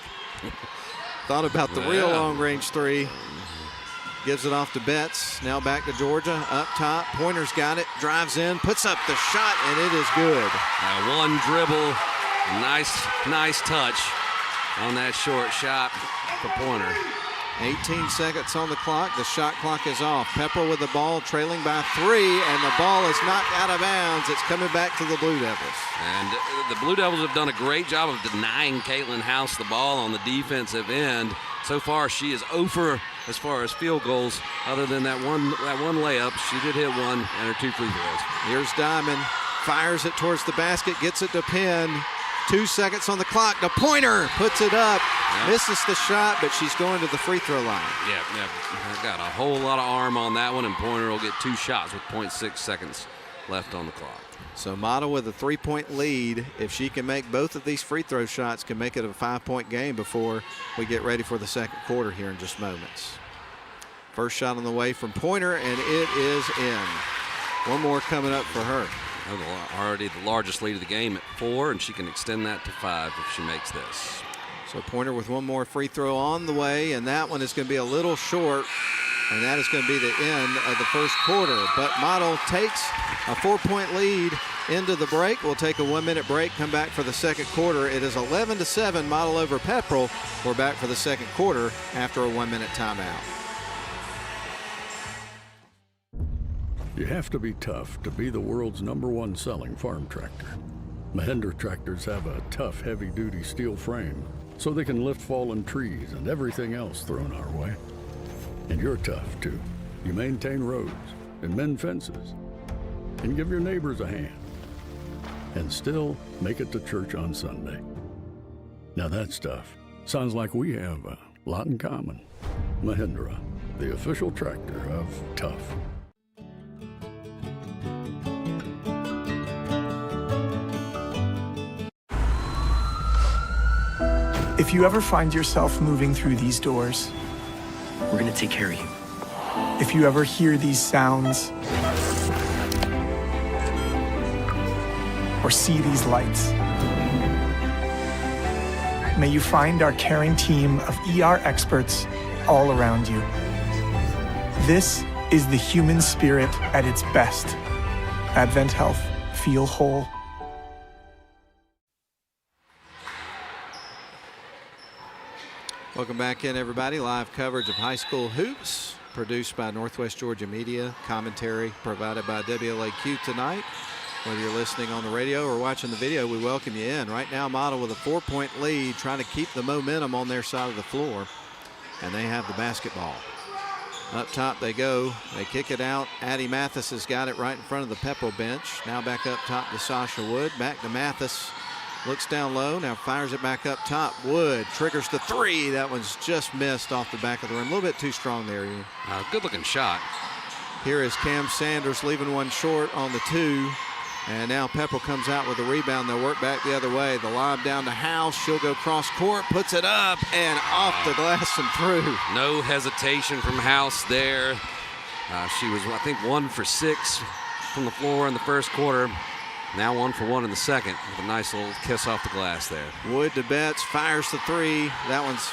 Thought about the real long-range three. Gives it off to Betts. Now back to Georgia, up top. Pointer's got it, drives in, puts up the shot, and it is good. One dribble, nice touch on that short shot for Pointer. 18 seconds on the clock. The shot clock is off. Pepperell with the ball, trailing by 3, and the ball is knocked out of bounds. It's coming back to the Blue Devils. And the Blue Devils have done a great job of denying Caitlin House the ball on the defensive end. So far, she is over as far as field goals. Other than that one layup, she did hit one and her 2 free throws. Here's Diamond, fires it towards the basket, gets it to Penn. 2 seconds on the clock. The Pointer puts it up, misses the shot, but she's going to the free throw line. Yeah, got a whole lot of arm on that one, and Pointer will get 2 shots with 0.6 seconds left on the clock. So Model with a 3-point lead. If she can make both of these free throw shots, can make it a 5-point game before we get ready for the second quarter here in just moments. First shot on the way from Pointer, and it is in. One more coming up for her. Already the largest lead of the game at 4, and she can extend that to 5 if she makes this. So Pointer with one more free throw on the way, and that one is going to be a little short, and that is going to be the end of the first quarter. But Model takes a 4-point lead into the break. We'll take a 1-minute break, come back for the second quarter. It is 11-7, Model over Pepperell. We're back for the second quarter after a 1-minute timeout. You have to be tough to be the world's #1 selling farm tractor. Mahindra tractors have a tough, heavy-duty steel frame, so they can lift fallen trees and everything else thrown our way. And you're tough, too. You maintain roads and mend fences and give your neighbors a hand and still make it to church on Sunday. Now that stuff sounds like we have a lot in common. Mahindra, the official tractor of tough. If you ever find yourself moving through these doors, We're gonna take care of you. if you ever hear these sounds, or see these lights, may you find our caring team of ER experts all around you. This is the human spirit at its best. Advent Health. Feel whole. Welcome back in, everybody. Live coverage of high school hoops, produced by Northwest Georgia Media. Commentary provided by WLAQ tonight. Whether you're listening on the radio or watching the video, we welcome you in. Right now, Model with a 4-point lead, trying to keep the momentum on their side of the floor. and they have the basketball. Up top they go. They kick it out. Addie Mathis has got it right in front of the Pepperell bench. Now back up top to Sasha Wood. Back to Mathis. Looks down low. Now fires it back up top. Wood triggers the three. That one's just missed off the back of the rim. A little bit too strong there. Good looking shot. Here is Cam Sanders leaving one short on the two. And now Pepperell comes out with a rebound. They'll work back the other way. The lob down to House. She'll go cross court, puts it up and off the glass and through. No hesitation from House there. She was, I think, 1 for 6 from the floor in the first quarter. Now 1 for 1 in the second with a nice little kiss off the glass there. Wood to Betts, fires the three. That one's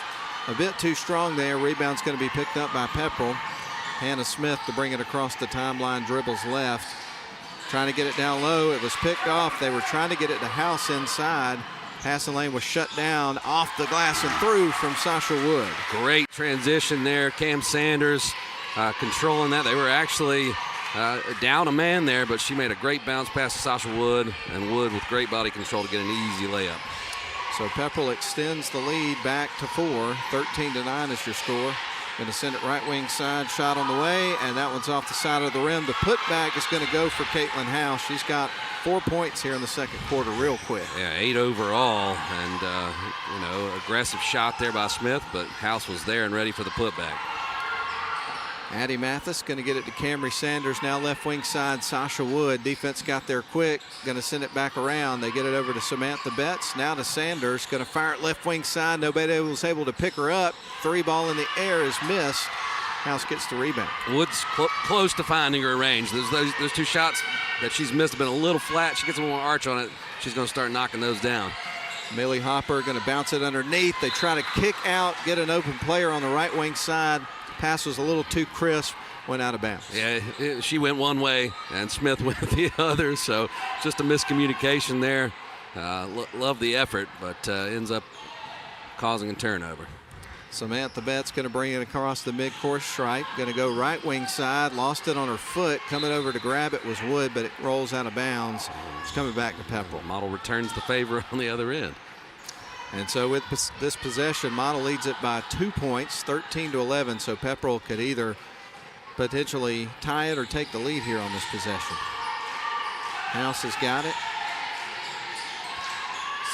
a bit too strong there. Rebound's going to be picked up by Pepperell. Hannah Smith to bring it across the timeline, dribbles left. Trying to get it down low. It was picked off. They were trying to get it to House inside. Passing lane was shut down, off the glass and through from Sasha Wood. Great transition there. Cam Sanders controlling that. They were actually down a man there, but she made a great bounce pass to Sasha Wood, and Wood with great body control to get an easy layup. So Pepperell extends the lead back to 4. 13-9 is your score. Going to send it right wing side, shot on the way, and that one's off the side of the rim. The putback is going to go for Caitlin House. She's got 4 points here in the second quarter real quick. Yeah, 8 overall, and, aggressive shot there by Smith, but House was there and ready for the putback. Addie Mathis going to get it to Camry Sanders. Now left wing side, Sasha Wood. Defense got there quick. Going to send it back around. They get it over to Samantha Betts. Now to Sanders. Going to fire it left wing side. Nobody was able to pick her up. Three ball in the air is missed. House gets the rebound. Wood's close to finding her range. Those two shots that she's missed have been a little flat. She gets a little more arch on it. She's going to start knocking those down. Millie Hopper going to bounce it underneath. They try to kick out, get an open player on the right wing side. Pass was a little too crisp, went out of bounds. Yeah, she went one way and Smith went the other, so just a miscommunication there. Love the effort, but ends up causing a turnover. Samantha Betts going to bring it across the midcourt stripe. Going to go right wing side, lost it on her foot. Coming over to grab it was Wood, but it rolls out of bounds. It's coming back to Pepperell. Model returns the favor on the other end. And so with this possession, Model leads it by 2 points, 13-11. So Pepperell could either potentially tie it or take the lead here on this possession. House has got it.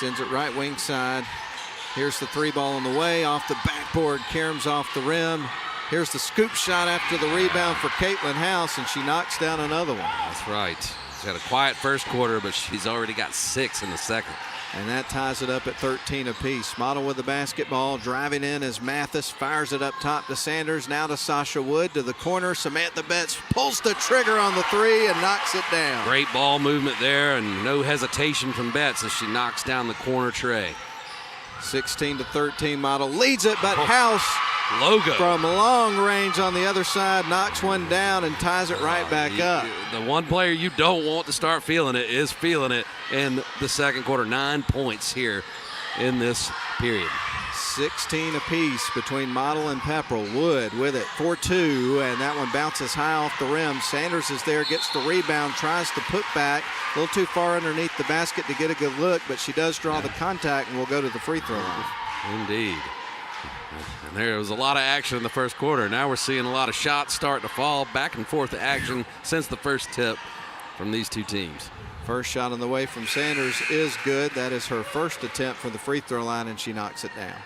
Sends it right wing side. Here's the three ball on the way, off the backboard. Karam's off the rim. Here's the scoop shot after the rebound for Caitlin House, and she knocks down another one. That's right. She's had a quiet first quarter, but she's already got 6 in the second. And that ties it up at 13 apiece. Model with the basketball, driving in as Mathis fires it up top to Sanders. Now to Sasha Wood to the corner. Samantha Betts pulls the trigger on the three and knocks it down. Great ball movement there and no hesitation from Betts as she knocks down the corner tray. 16-13, Model leads it, but House logo from long range on the other side knocks one down and ties it right back up. The one player you don't want to start feeling it is feeling it in the second quarter. 9 points here in this period. 16 apiece between Model and Pepperell. Wood with it, 4-2, and that one bounces high off the rim. Sanders is there, gets the rebound, tries to put back. A little too far underneath the basket to get a good look, but she does draw the contact and will go to the free throw line. Indeed. And there was a lot of action in the first quarter. Now we're seeing a lot of shots start to fall. Back and forth action since the first tip from these two teams. First shot on the way from Sanders is good. That is her first attempt for the free throw line, and she knocks it down.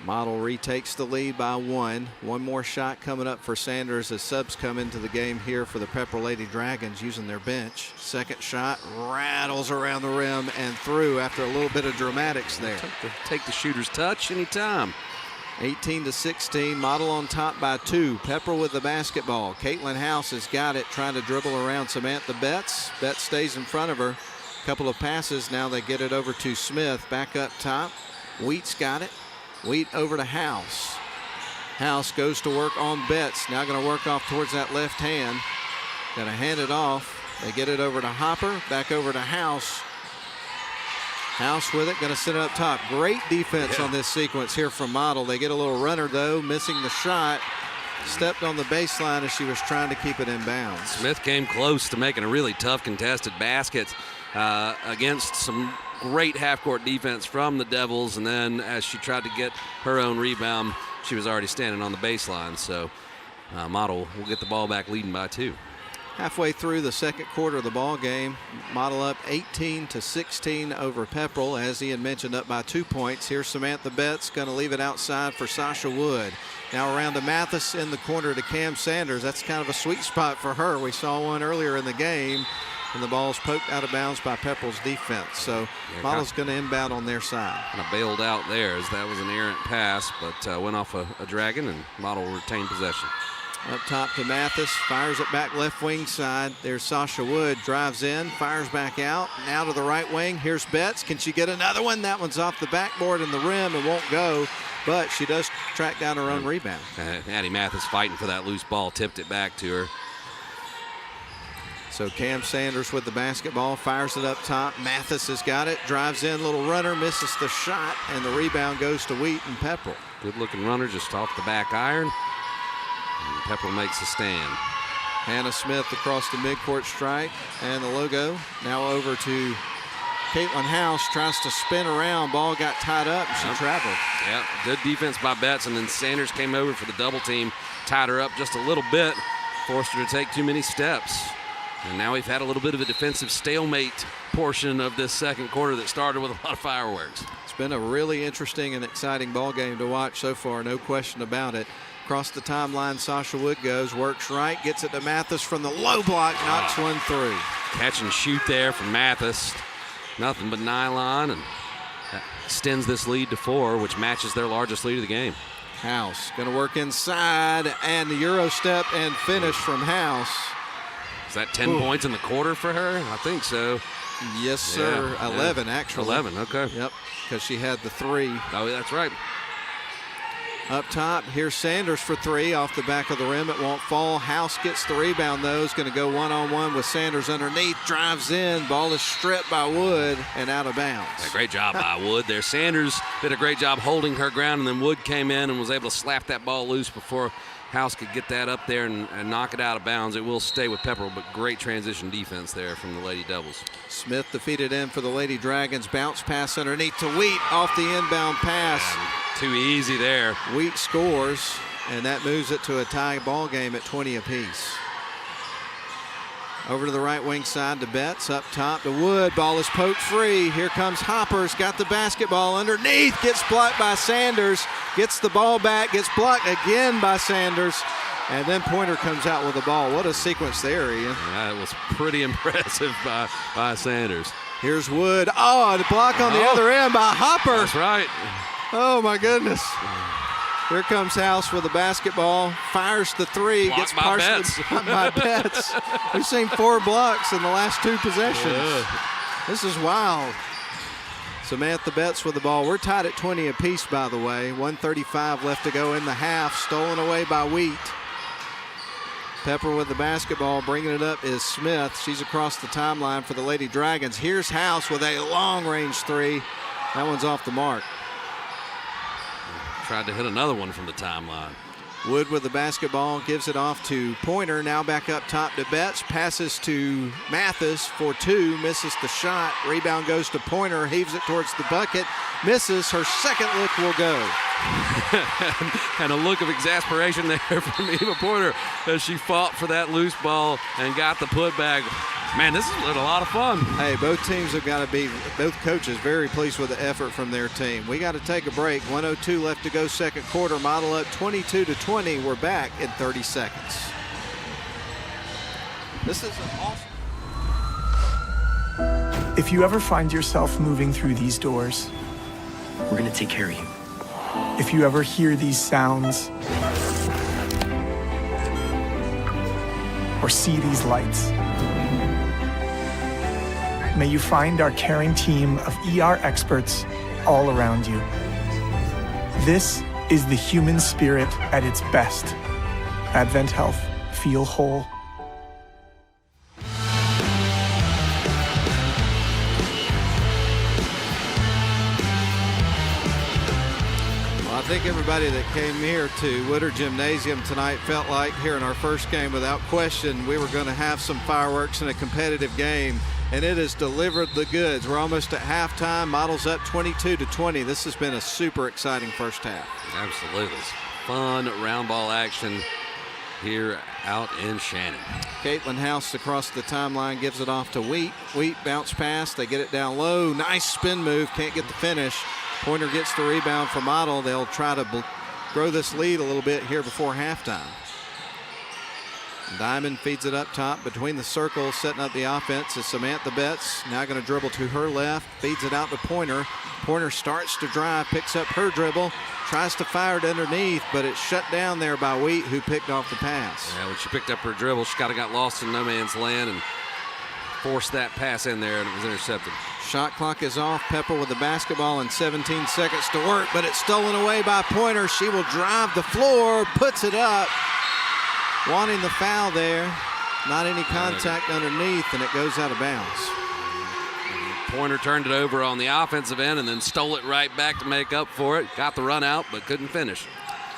Model retakes the lead by 1. One more shot coming up for Sanders as subs come into the game here for the Pepperell Lady Dragons using their bench. Second shot rattles around the rim and through after a little bit of dramatics there. Take the shooter's touch anytime. 18-16, Model on top by 2. Pepperell with the basketball. Caitlin House has got it, trying to dribble around Samantha Betts. Betts stays in front of her. Couple of passes, now they get it over to Smith. Back up top, Wheat's got it. Wheat over to House. House goes to work on Betts. Now going to work off towards that left hand. Going to hand it off. They get it over to Hopper. Back over to House. House with it. Going to sit it up top. Great defense on this sequence here from Model. They get a little runner though, missing the shot. Stepped on the baseline as she was trying to keep it in bounds. Smith came close to making a really tough contested basket against some great half-court defense from the Devils, and then as she tried to get her own rebound, she was already standing on the baseline. So Model will get the ball back leading by 2. Halfway through the second quarter of the ball game, Model up 18-16 over Pepperell. As Ian mentioned, up by 2 points. Here's Samantha Betts going to leave it outside for Sasha Wood. Now around to Mathis in the corner to Cam Sanders. That's kind of a sweet spot for her. We saw one earlier in the game, and the ball's poked out of bounds by Pepperell's defense. So Model's going to inbound on their side. Kind of bailed out there as that was an errant pass, but went off a dragon, and Model retained possession. Up top to Mathis, fires it back left wing side. There's Sasha Wood, drives in, fires back out. Now to the right wing, here's Betts. Can she get another one? That one's off the backboard and the rim and won't go, but she does track down her own rebound. Addie Mathis fighting for that loose ball, tipped it back to her. So Cam Sanders with the basketball, fires it up top. Mathis has got it, drives in, little runner, misses the shot, and the rebound goes to Wheaton Pepperell. Good looking runner just off the back iron. And Pepperell makes a stand. Hannah Smith across the midcourt stripe, and the logo now over to Caitlin House, tries to spin around, ball got tied up, and she traveled. Yeah, good defense by Betts, and then Sanders came over for the double team, tied her up just a little bit, forced her to take too many steps. And now we've had a little bit of a defensive stalemate portion of this second quarter that started with a lot of fireworks. It's been a really interesting and exciting ball game to watch so far, no question about it. Across the timeline, Sasha Wood goes, works right, gets it to Mathis from the low block, knocks one through. Catch and shoot there from Mathis. Nothing but nylon, and that extends this lead to 4, which matches their largest lead of the game. House going to work inside, and the Euro step and finish from House. Is that 10 points in the quarter for her? I think so. Yes, sir. Yeah, 11, actually. 11, okay. Yep, because she had the 3. Oh, that's right. Up top, here's Sanders for 3 off the back of the rim. It won't fall. House gets the rebound, though. Is going to go one-on-one with Sanders underneath. Drives in. Ball is stripped by Wood and out of bounds. Yeah, great job by Wood there. Sanders did a great job holding her ground, and then Wood came in and was able to slap that ball loose before House could get that up there and knock it out of bounds. It will stay with Pepperell, but great transition defense there from the Lady Devils. Smith defeated in for the Lady Dragons. Bounce pass underneath to Wheat off the inbound pass. Too easy there. Wheat scores, and that moves it to a tie ball game at 20 apiece. Over to the right wing side to Betts, up top to Wood. Ball is poked free. Here comes Hopper's got the basketball underneath. Gets blocked by Sanders. Gets the ball back. Gets blocked again by Sanders. And then Pointer comes out with the ball. What a sequence there, Ian. That was pretty impressive by Sanders. Here's Wood. Oh, the block on the other end by Hopper. That's right. Oh, my goodness. Here comes House with the basketball, fires the 3, blocked gets by partially blocked by Betts. We've seen 4 blocks in the last 2 possessions. Yeah. This is wild. Samantha Betts with the ball. We're tied at 20 apiece, by the way. 1:35 left to go in the half. Stolen away by Wheat. Pepper with the basketball. Bringing it up is Smith. She's across the timeline for the Lady Dragons. Here's House with a long-range 3. That one's off the mark. Tried to hit another one from the timeline. Wood with the basketball, gives it off to Pointer. Now back up top to Betts. Passes to Mathis for 2. Misses the shot. Rebound goes to Pointer. Heaves it towards the bucket. Misses. Her second look will go. And a look of exasperation there from Eva Pointer as she fought for that loose ball and got the putback. Man, this has been a lot of fun. Hey, both teams have got to be, both coaches, very pleased with the effort from their team. We got to take a break. 1:02 left to go second quarter. Model up 22-20. We're back in 30 seconds. This is awesome. If you ever find yourself moving through these doors, we're going to take care of you. If you ever hear these sounds or see these lights, may you find our caring team of ER experts all around you. This is the human spirit at its best. Advent Health. Feel whole. I think everybody that came here to Woodard Gymnasium tonight felt like here in our first game, without question, we were going to have some fireworks and a competitive game. and it has delivered the goods. We're almost at halftime. Models up 22-20. This has been a super exciting first half. Absolutely. Fun round ball action here out in Shannon. Caitlin House across the timeline gives it off to Wheat. Wheat bounce pass. They get it down low. Nice spin move. Can't get the finish. Pointer gets the rebound for Model. They'll try to grow this lead a little bit here before halftime. Diamond feeds it up top between the circles, setting up the offense is Samantha Betts. Now going to dribble to her left, feeds it out to Pointer. Pointer starts to drive, picks up her dribble, tries to fire it underneath, but it's shut down there by Wheat, who picked off the pass. Yeah, when she picked up her dribble, she kind of got lost in no man's land and forced that pass in there, and it was intercepted. Shot clock is off. Pepper with the basketball and 17 seconds to work, but it's stolen away by Pointer. She will drive the floor, puts it up. Wanting the foul there. Not any contact underneath, and it goes out of bounds. Pointer turned it over on the offensive end and then stole it right back to make up for it. Got the run out, but couldn't finish.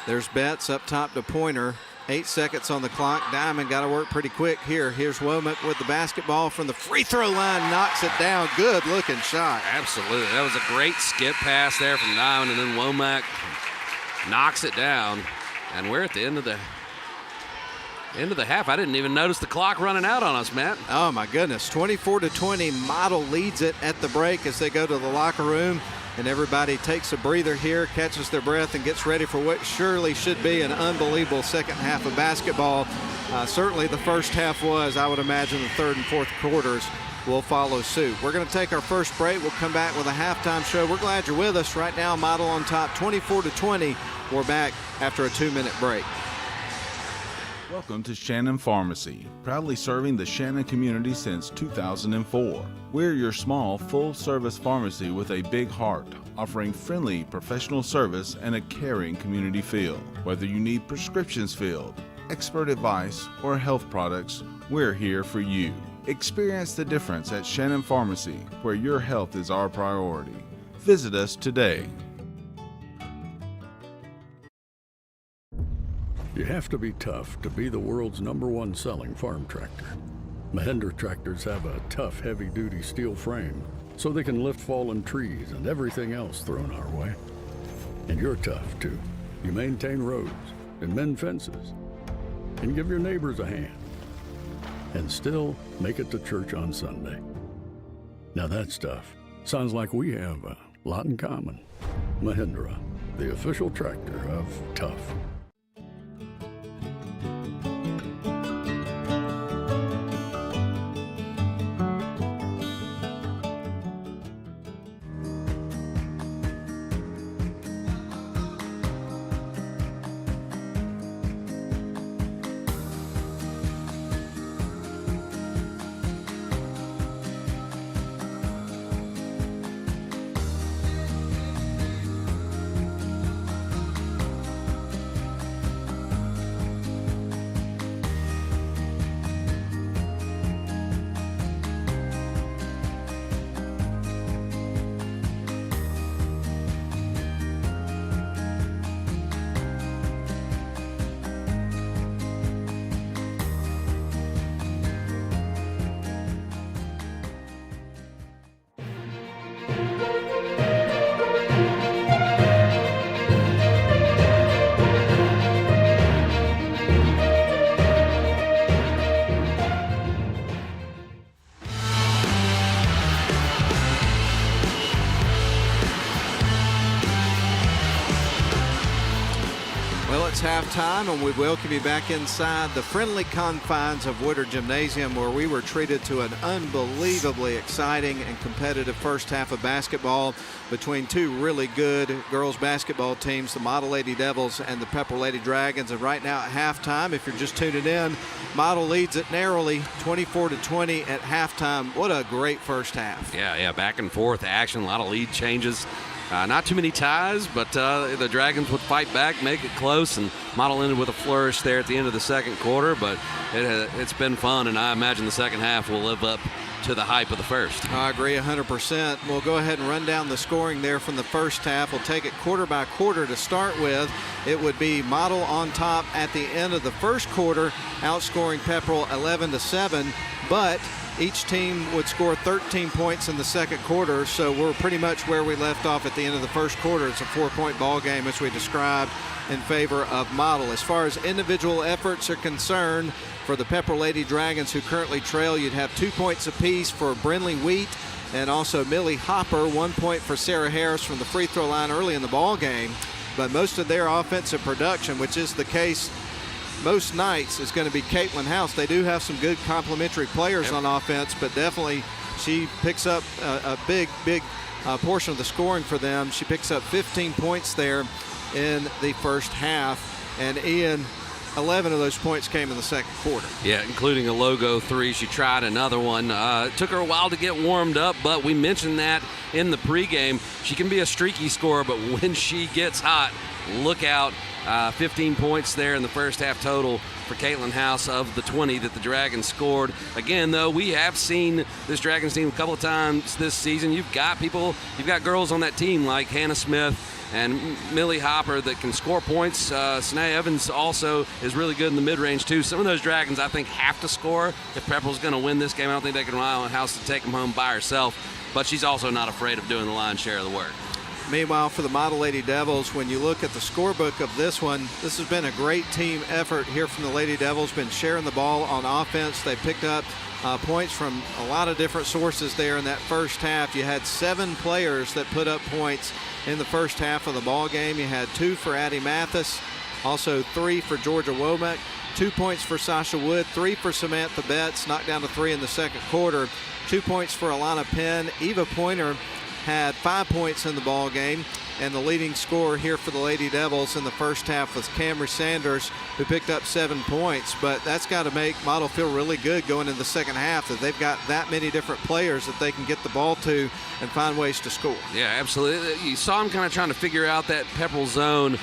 There's Betts up top to Pointer. 8 seconds on the clock. Diamond got to work pretty quick here. Here's Womack with the basketball from the free throw line. Knocks it down. Good looking shot. Absolutely. That was a great skip pass there from Diamond, and then Womack knocks it down. And we're at the end of the half. I didn't even notice the clock running out on us, Matt. Oh, my goodness. 24-20. Model leads it at the break as they go to the locker room. And everybody takes a breather here, catches their breath, and gets ready for what surely should be an unbelievable second half of basketball. Certainly the first half was. I would imagine the third and fourth quarters will follow suit. We're going to take our first break. We'll come back with a halftime show. We're glad you're with us. Right now, Model on top, 24-20. We're back after a 2-minute break. Welcome to Shannon Pharmacy, proudly serving the Shannon community since 2004. We're your small, full-service pharmacy with a big heart, offering friendly professional service and a caring community feel. Whether you need prescriptions filled, expert advice, or health products, we're here for you. Experience the difference at Shannon Pharmacy, where your health is our priority. Visit us today. You have to be tough to be the world's #1 selling farm tractor. Mahindra tractors have a tough, heavy-duty steel frame, so they can lift fallen trees and everything else thrown our way. And you're tough, too. You maintain roads and mend fences and give your neighbors a hand and still make it to church on Sunday. Now that's tough. Sounds like we have a lot in common. Mahindra, the official tractor of tough. Halftime, and we welcome you back inside the friendly confines of Woodard Gymnasium, where we were treated to an unbelievably exciting and competitive first half of basketball between two really good girls basketball teams, the Model Lady Devils and the Pepperell Lady Dragons. And right now at halftime, if you're just tuning in, Model leads it narrowly, 24-20 at halftime. What a great first half. Yeah, back and forth action, a lot of lead changes. Not too many ties, but the Dragons would fight back, make it close, and Model ended with a flourish there at the end of the second quarter. But it's been fun, and I imagine the second half will live up to the hype of the first. I agree 100%. We'll go ahead and run down the scoring there from the first half. We'll take it quarter by quarter to start with. It would be Model on top at the end of the first quarter, outscoring Pepperell 11-7. But Each team would score 13 points in the second quarter, so we're pretty much where we left off at the end of the first quarter. It's a 4-point ball game, as we described, in favor of Model. As far as individual efforts are concerned, for the Pepperell Lady Dragons, who currently trail, you'd have 2 points apiece for Brinley Wheat and also Millie Hopper, 1 point for Sarah Harris from the free throw line early in the ball game. But most of their offensive production, which is the case most nights, is going to be Caitlin House. They do have some good complementary players on offense, but definitely she picks up a big portion of the scoring for them. She picks up 15 points there in the first half, and Ian, 11 of those points came in the second quarter. Yeah, including a logo three. She tried another one. It took her a while to get warmed up, but we mentioned that in the pregame. She can be a streaky scorer, but when she gets hot, look out. 15 points there in the first half total for Caitlin House of the 20 that the Dragons scored. Again, though, we have seen this Dragons team a couple of times this season. You've got girls on that team like Hannah Smith and Millie Hopper that can score points. Sanae Evans also is really good in the mid-range, too. Some of those Dragons, I think, have to score. If Pepperell's going to win this game, I don't think they can rely on House to take them home by herself. But she's also not afraid of doing the lion's share of the work. Meanwhile, for the Model Lady Devils, when you look at the scorebook of this one, this has been a great team effort here from the Lady Devils. Been sharing the ball on offense. They picked up points from a lot of different sources there in that first half. You had 7 players that put up points in the first half of the ball game. You had 2 for Addie Mathis, also 3 for Georgia Womack, 2 points for Sasha Wood, 3 for Samantha Betts, knocked down to 3 in the second quarter, 2 points for Alana Penn. Eva Pointer had 5 points in the ball game, and the leading scorer here for the Lady Devils in the first half was Camry Sanders, who picked up 7 points. But that's got to make Model feel really good going into the second half, that they've got that many different players that they can get the ball to and find ways to score. Yeah, absolutely. You saw them kind of trying to figure out that Pepperell zone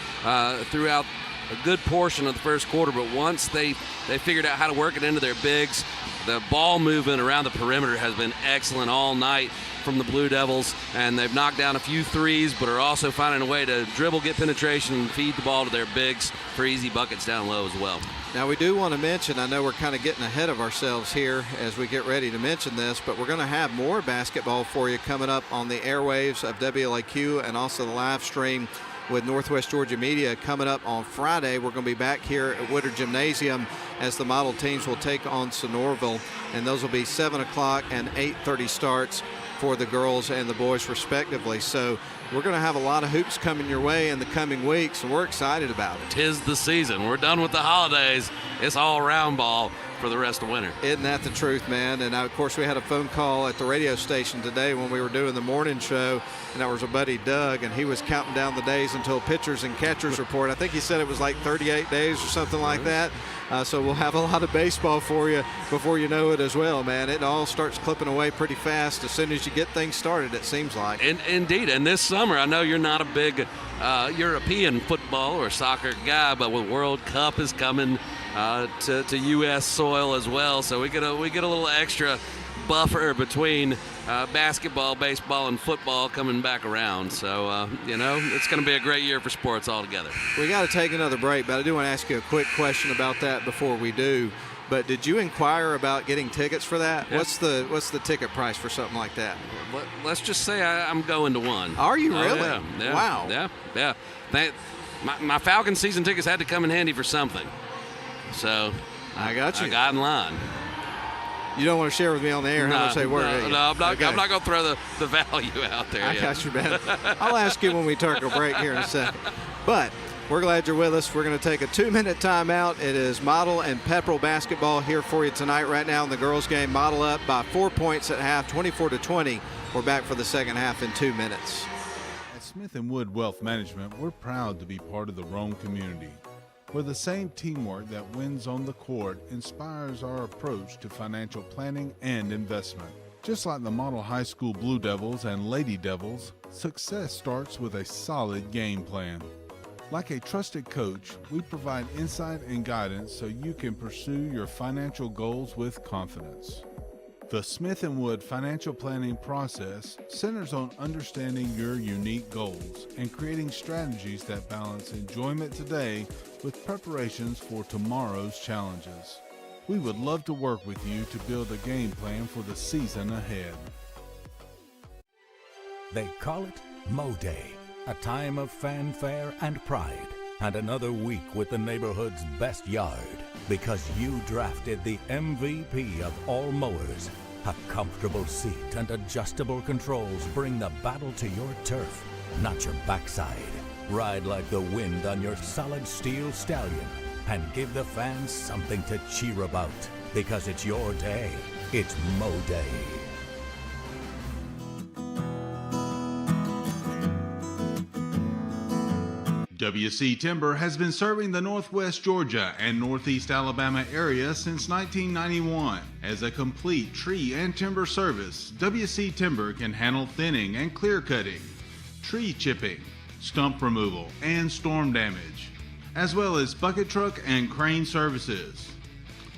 throughout a good portion of the first quarter, but once they figured out how to work it into their bigs, the ball movement around the perimeter has been excellent all night from the Blue Devils, and they've knocked down a few threes, but are also finding a way to dribble, get penetration, and feed the ball to their bigs for easy buckets down low as well. Now, we do want to mention, I know we're kind of getting ahead of ourselves here as we get ready to mention this, but we're going to have more basketball for you coming up on the airwaves of WLAQ and also the live stream with Northwest Georgia Media coming up on Friday. We're going to be back here at Woodard Gymnasium as the model teams will take on Sonoraville, and those will be 7 o'clock and 8:30 starts for the girls and the boys respectively. So we're going to have a lot of hoops coming your way in the coming weeks, and we're excited about it. 'Tis the season. We're done with the holidays. It's all round ball for the rest of winter. Isn't that the truth, man? And of course, we had a phone call at the radio station today when we were doing the morning show, and that was our buddy Doug, and he was counting down the days until pitchers and catchers report. I think he said it was like 38 days or something like that. So we'll have a lot of baseball for you before you know it as well, man. It all starts clipping away pretty fast as soon as you get things started, it seems like. Indeed, and this summer, I know you're not a big European football or soccer guy, but when World Cup is coming to U.S. soil as well, so we get a little extra buffer between basketball, baseball, and football coming back around. So, it's going to be a great year for sports altogether. We got to take another break, but I do want to ask you a quick question about that before we do. But did you inquire about getting tickets for that? Yeah. What's the ticket price for something like that? Let's just say I'm going to one. Are you really? Yeah. Wow. Yeah. My Falcon season tickets had to come in handy for something. So I got you. I got in line. You don't want to share with me on the air how much they were? No, I'm not going to throw the value out there. I got you, man. I'll ask you when we take a break here in a second. But we're glad you're with us. We're going to take a 2-minute timeout. It is Model and Pepperell basketball here for you tonight. Right now in the girls' game, Model up by 4 points at half, 24-20. We're back for the second half in 2 minutes. At Smith & Wood Wealth Management, we're proud to be part of the Rome community, where the same teamwork that wins on the court inspires our approach to financial planning and investment. Just like the Model High School Blue Devils and Lady Devils, success starts with a solid game plan. Like a trusted coach, we provide insight and guidance so you can pursue your financial goals with confidence. The Smith & Wood financial planning process centers on understanding your unique goals and creating strategies that balance enjoyment today with preparations for tomorrow's challenges. We would love to work with you to build a game plan for the season ahead. They call it Mo Day, a time of fanfare and pride, and another week with the neighborhood's best yard, because you drafted the MVP of all mowers. A comfortable seat and adjustable controls bring the battle to your turf, not your backside. Ride like the wind on your solid steel stallion and give the fans something to cheer about, because it's your day. It's Mo Day. WC Timber has been serving the Northwest Georgia and Northeast Alabama area since 1991. As a complete tree and timber service, WC Timber can handle thinning and clear cutting, tree chipping, stump removal, and storm damage, as well as bucket truck and crane services.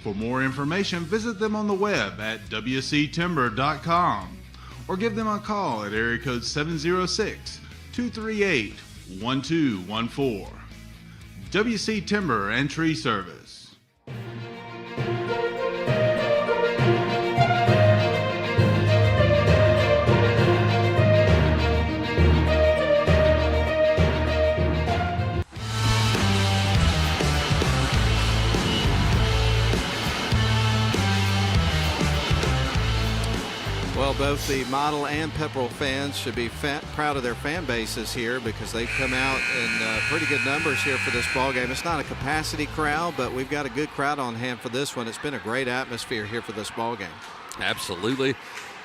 For more information, visit them on the web at wctimber.com or give them a call at area code 706-238-1214. WC Timber and Tree Service. Well, both the Model and Pepperell fans should be proud of their fan bases here, because they've come out in pretty good numbers here for this ball game. It's not a capacity crowd, but we've got a good crowd on hand for this one. It's been a great atmosphere here for this ball game. Absolutely,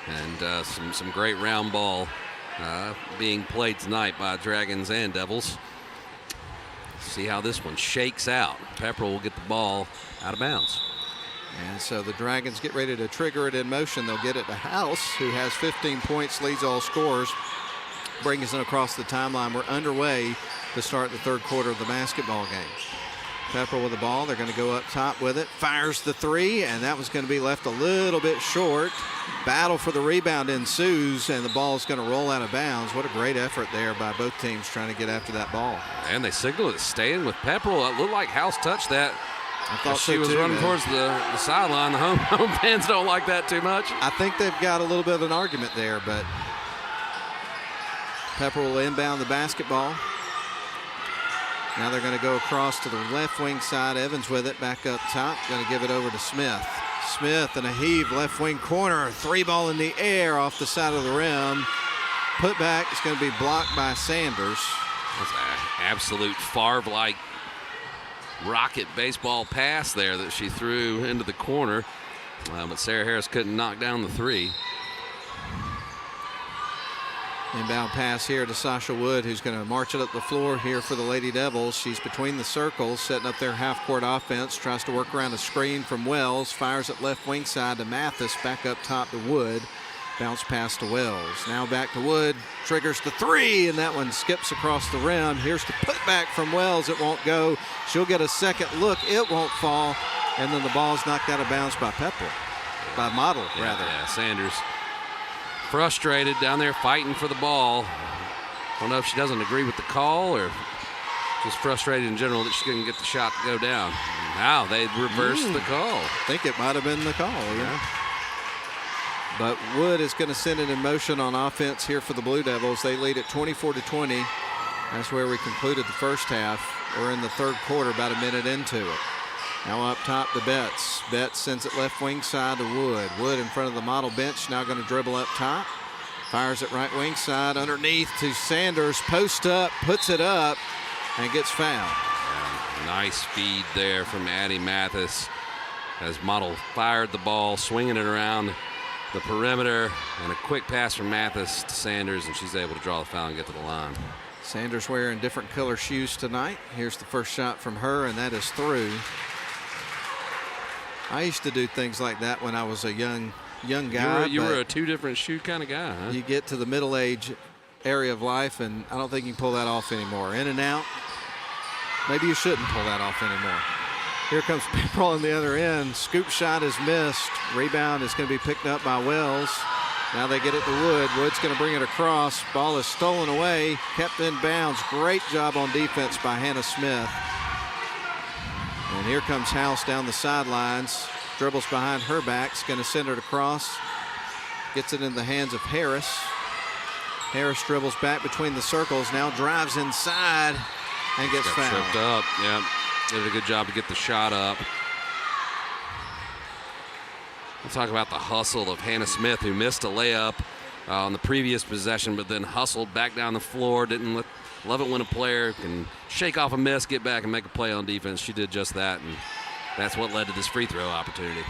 and some great round ball being played tonight by Dragons and Devils. See how this one shakes out. Pepperell will get the ball out of bounds. And so the Dragons get ready to trigger it in motion. They'll get it to House, who has 15 points, leads all scorers, brings it across the timeline. We're underway to start the third quarter of the basketball game. Pepperell with the ball. They're going to go up top with it. Fires the three, and that was going to be left a little bit short. Battle for the rebound ensues, and the ball is going to roll out of bounds. What a great effort there by both teams trying to get after that ball. And they signaled it staying with Pepperell. It looked like House touched that. I thought she was running towards the sideline. The home fans don't like that too much. I think they've got a little bit of an argument there, but Pepperell will inbound the basketball. Now they're going to go across to the left wing side. Evans with it back up top. Going to give it over to Smith. Smith and a heave left wing corner. Three ball in the air off the side of the rim. Put back. It's going to be blocked by Sanders. That's an absolute Favre-like rocket baseball pass there that she threw into the corner, but Sarah Harris couldn't knock down the three. Inbound pass here to Sasha Wood, who's going to march it up the floor here for the Lady Devils. She's between the circles, setting up their half-court offense, tries to work around a screen from Wells, fires it left wing side to Mathis, back up top to Wood. Bounce pass to Wells. Now back to Wood. Triggers the three, and that one skips across the rim. Here's the putback from Wells. It won't go. She'll get a second look. It won't fall. And then the ball's knocked out of bounds by Pepperell. By Model, rather. Yeah, Sanders frustrated down there fighting for the ball. I don't know if she doesn't agree with the call or just frustrated in general that she couldn't get the shot to go down. Now they reversed the call. I think it might have been the call, yeah. But Wood is going to send it in motion on offense here for the Blue Devils. They lead at 24-20. That's where we concluded the first half. We're in the third quarter, about a minute into it. Now up top to Betts. Betts sends it left wing side to Wood. Wood in front of the Model bench, now going to dribble up top. Fires it right wing side underneath to Sanders. Post up, puts it up, and gets fouled. Yeah, nice feed there from Addie Mathis as Model fired the ball, swinging it around the perimeter, and a quick pass from Mathis to Sanders, and she's able to draw the foul and get to the line. Sanders wearing different color shoes tonight. Here's the first shot from her, and that is through. I used to do things like that when I was a young guy. You were a two different shoe kind of guy, huh? You get to the middle age area of life, and I don't think you can pull that off anymore. In and out, maybe you shouldn't pull that off anymore. Here comes Pepperell on the other end. Scoop shot is missed. Rebound is going to be picked up by Wells. Now they get it to Wood. Wood's going to bring it across. Ball is stolen away, kept in bounds. Great job on defense by Hannah Smith. And here comes House down the sidelines. dribbles behind her back, is going to send it across. Gets it in the hands of Harris. Harris dribbles back between the circles, now drives inside and gets fouled. Tripped up, yeah. Did a good job to get the shot up. We'll talk about the hustle of Hannah Smith, who missed a layup on the previous possession, but then hustled back down the floor. Love it when a player can shake off a miss, get back, and make a play on defense. She did just that, and that's what led to this free throw opportunity.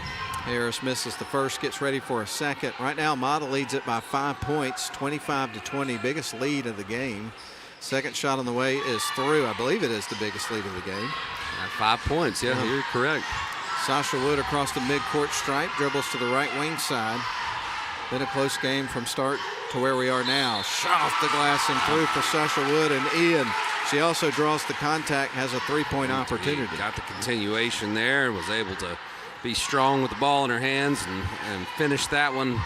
Harris misses the first, gets ready for a second. Right now, Model leads it by 5 points, 25-20, biggest lead of the game. Second shot on the way is through. I believe it is the biggest lead of the game. 5 points, yeah, you're correct. Sasha Wood across the midcourt stripe, dribbles to the right wing side. Been a close game from start to where we are now. Shot off the glass and through for Sasha Wood and Ian. She also draws the contact, has a three-point opportunity. Got the continuation there, was able to be strong with the ball in her hands and finish that one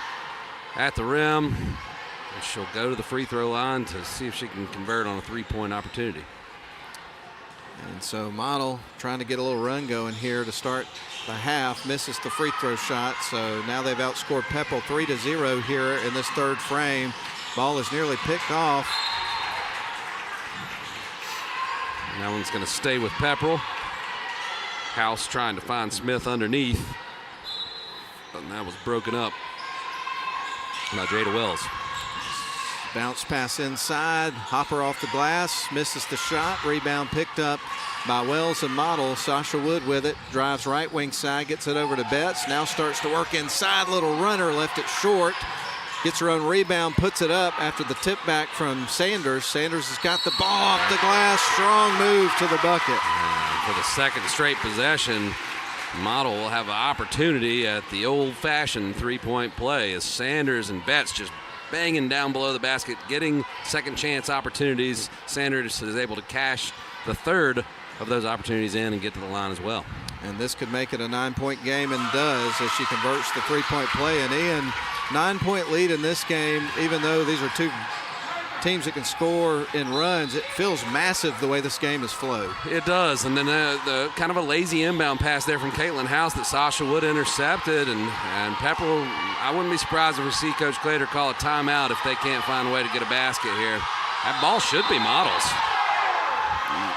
at the rim. And she'll go to the free throw line to see if she can convert on a three-point opportunity. And so Model trying to get a little run going here to start the half, misses the free throw shot. So now they've outscored Pepperell 3-0 here in this third frame. Ball is nearly picked off. And that one's going to stay with Pepperell. House trying to find Smith underneath. And that was broken up by Jada Wells. Bounce pass inside, Hopper off the glass, misses the shot. Rebound picked up by Wells and Model. Sasha Wood with it, drives right wing side, gets it over to Betts. Now starts to work inside, little runner, left it short. Gets her own rebound, puts it up after the tip back from Sanders. Sanders has got the ball off the glass, strong move to the bucket. And for the second straight possession, Model will have an opportunity at the old-fashioned three-point play as Sanders and Betts just banging down below the basket, getting second chance opportunities. Sanders is able to cash the third of those opportunities in and get to the line as well. And this could make it a 9-point game, and does, as she converts the three-point play. And Ian, 9-point lead in this game, even though these are two teams that can score in runs, it feels massive the way this game has flowed. It does, and then the kind of a lazy inbound pass there from Caitlin House that Sasha Wood intercepted, and Pepperell, I wouldn't be surprised if we see Coach Clater call a timeout if they can't find a way to get a basket here. That ball should be Model's.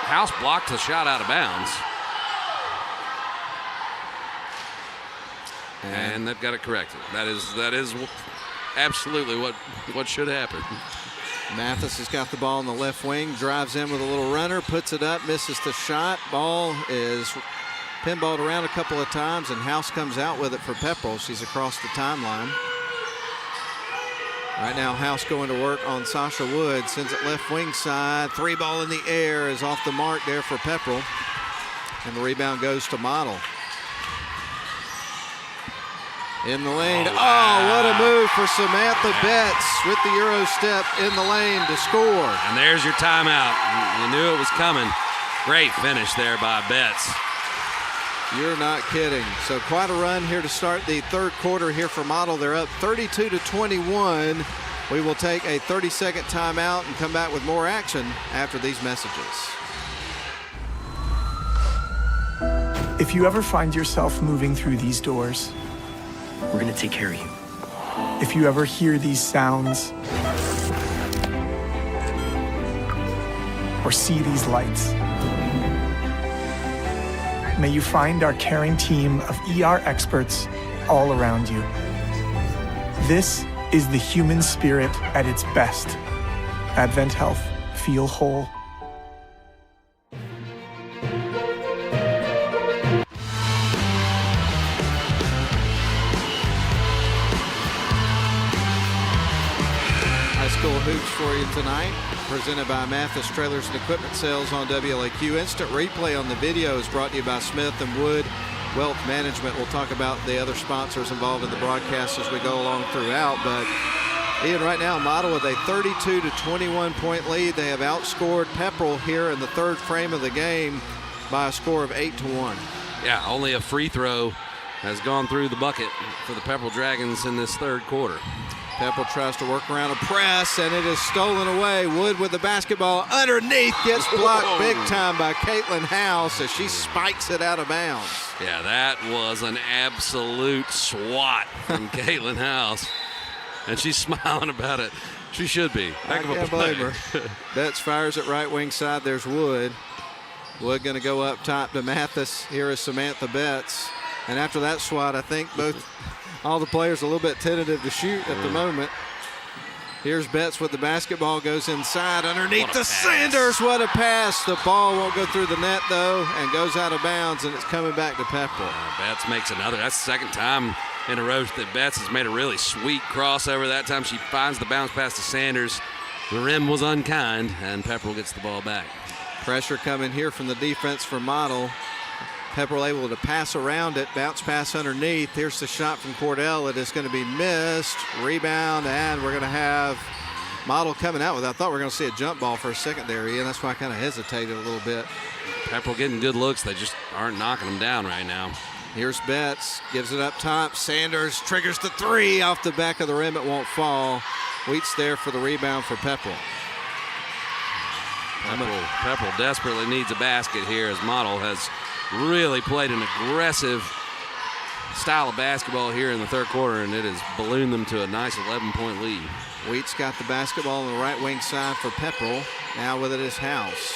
House blocked the shot out of bounds. And they've got it corrected. That is absolutely what should happen. Mathis has got the ball in the left wing, drives in with a little runner, puts it up, misses the shot. Ball is pinballed around a couple of times, and House comes out with it for Pepperell. She's across the timeline. Right now, House going to work on Sasha Wood, sends it left wing side. Three ball in the air is off the mark there for Pepperell, and the rebound goes to Model. In the lane. Oh, what a move for Samantha Betts with the Euro step in the lane to score. And there's your timeout. You knew it was coming. Great finish there by Betts. You're not kidding. So quite a run here to start the third quarter here for Model. They're up 32-21. We will take a 30-second timeout and come back with more action after these messages. If you ever find yourself moving through these doors, we're going to take care of you. if you ever hear these sounds or see these lights, may you find our caring team of ER experts all around you. This is the human spirit at its best. Advent Health. Feel whole. High school hoops for you tonight, presented by Mathis Trailers and Equipment Sales on WLAQ. Instant replay on the video is brought to you by Smith & Wood Wealth Management. We'll talk about the other sponsors involved in the broadcast as we go along throughout. But Ian, right now, Model with a 32-21 point lead. They have outscored Pepperell here in the third frame of the game by a score of 8-1. Yeah, only a free throw has gone through the bucket for the Pepperell Dragons in this third quarter. Pepperell tries to work around a press, and it is stolen away. Wood with the basketball underneath, gets blocked big time by Caitlin House as she spikes it out of bounds. Yeah, that was an absolute swat from Caitlin House, and she's smiling about it. She should be. I can't blame her. Betts fires it right wing side. There's Wood. Wood going to go up top to Mathis. Here is Samantha Betts. And after that swat, I think all the players a little bit tentative to shoot at the moment. Here's Betts with the basketball, goes inside underneath the Sanders. What a pass. The ball won't go through the net, though, and goes out of bounds, and it's coming back to Pepperell. Betts makes another. That's the second time in a row that Betts has made a really sweet crossover. That time she finds the bounce pass to Sanders. The rim was unkind, and Pepperell gets the ball back. Pressure coming here from the defense from Model. Pepperell able to pass around it, bounce pass underneath. Here's the shot from Cordell. It is going to be missed. Rebound, and we're going to have Model coming out with it. I thought we were going to see a jump ball for a second there, Ian. That's why I kind of hesitated a little bit. Pepperell getting good looks. They just aren't knocking them down right now. Here's Betts, gives it up top. Sanders triggers the three off the back of the rim. It won't fall. Wheat's there for the rebound for Pepperell. Pepperell desperately needs a basket here as Model has really played an aggressive style of basketball here in the third quarter, and it has ballooned them to a nice 11-point lead. Wheat's got the basketball on the right wing side for Pepperell. Now with it is House.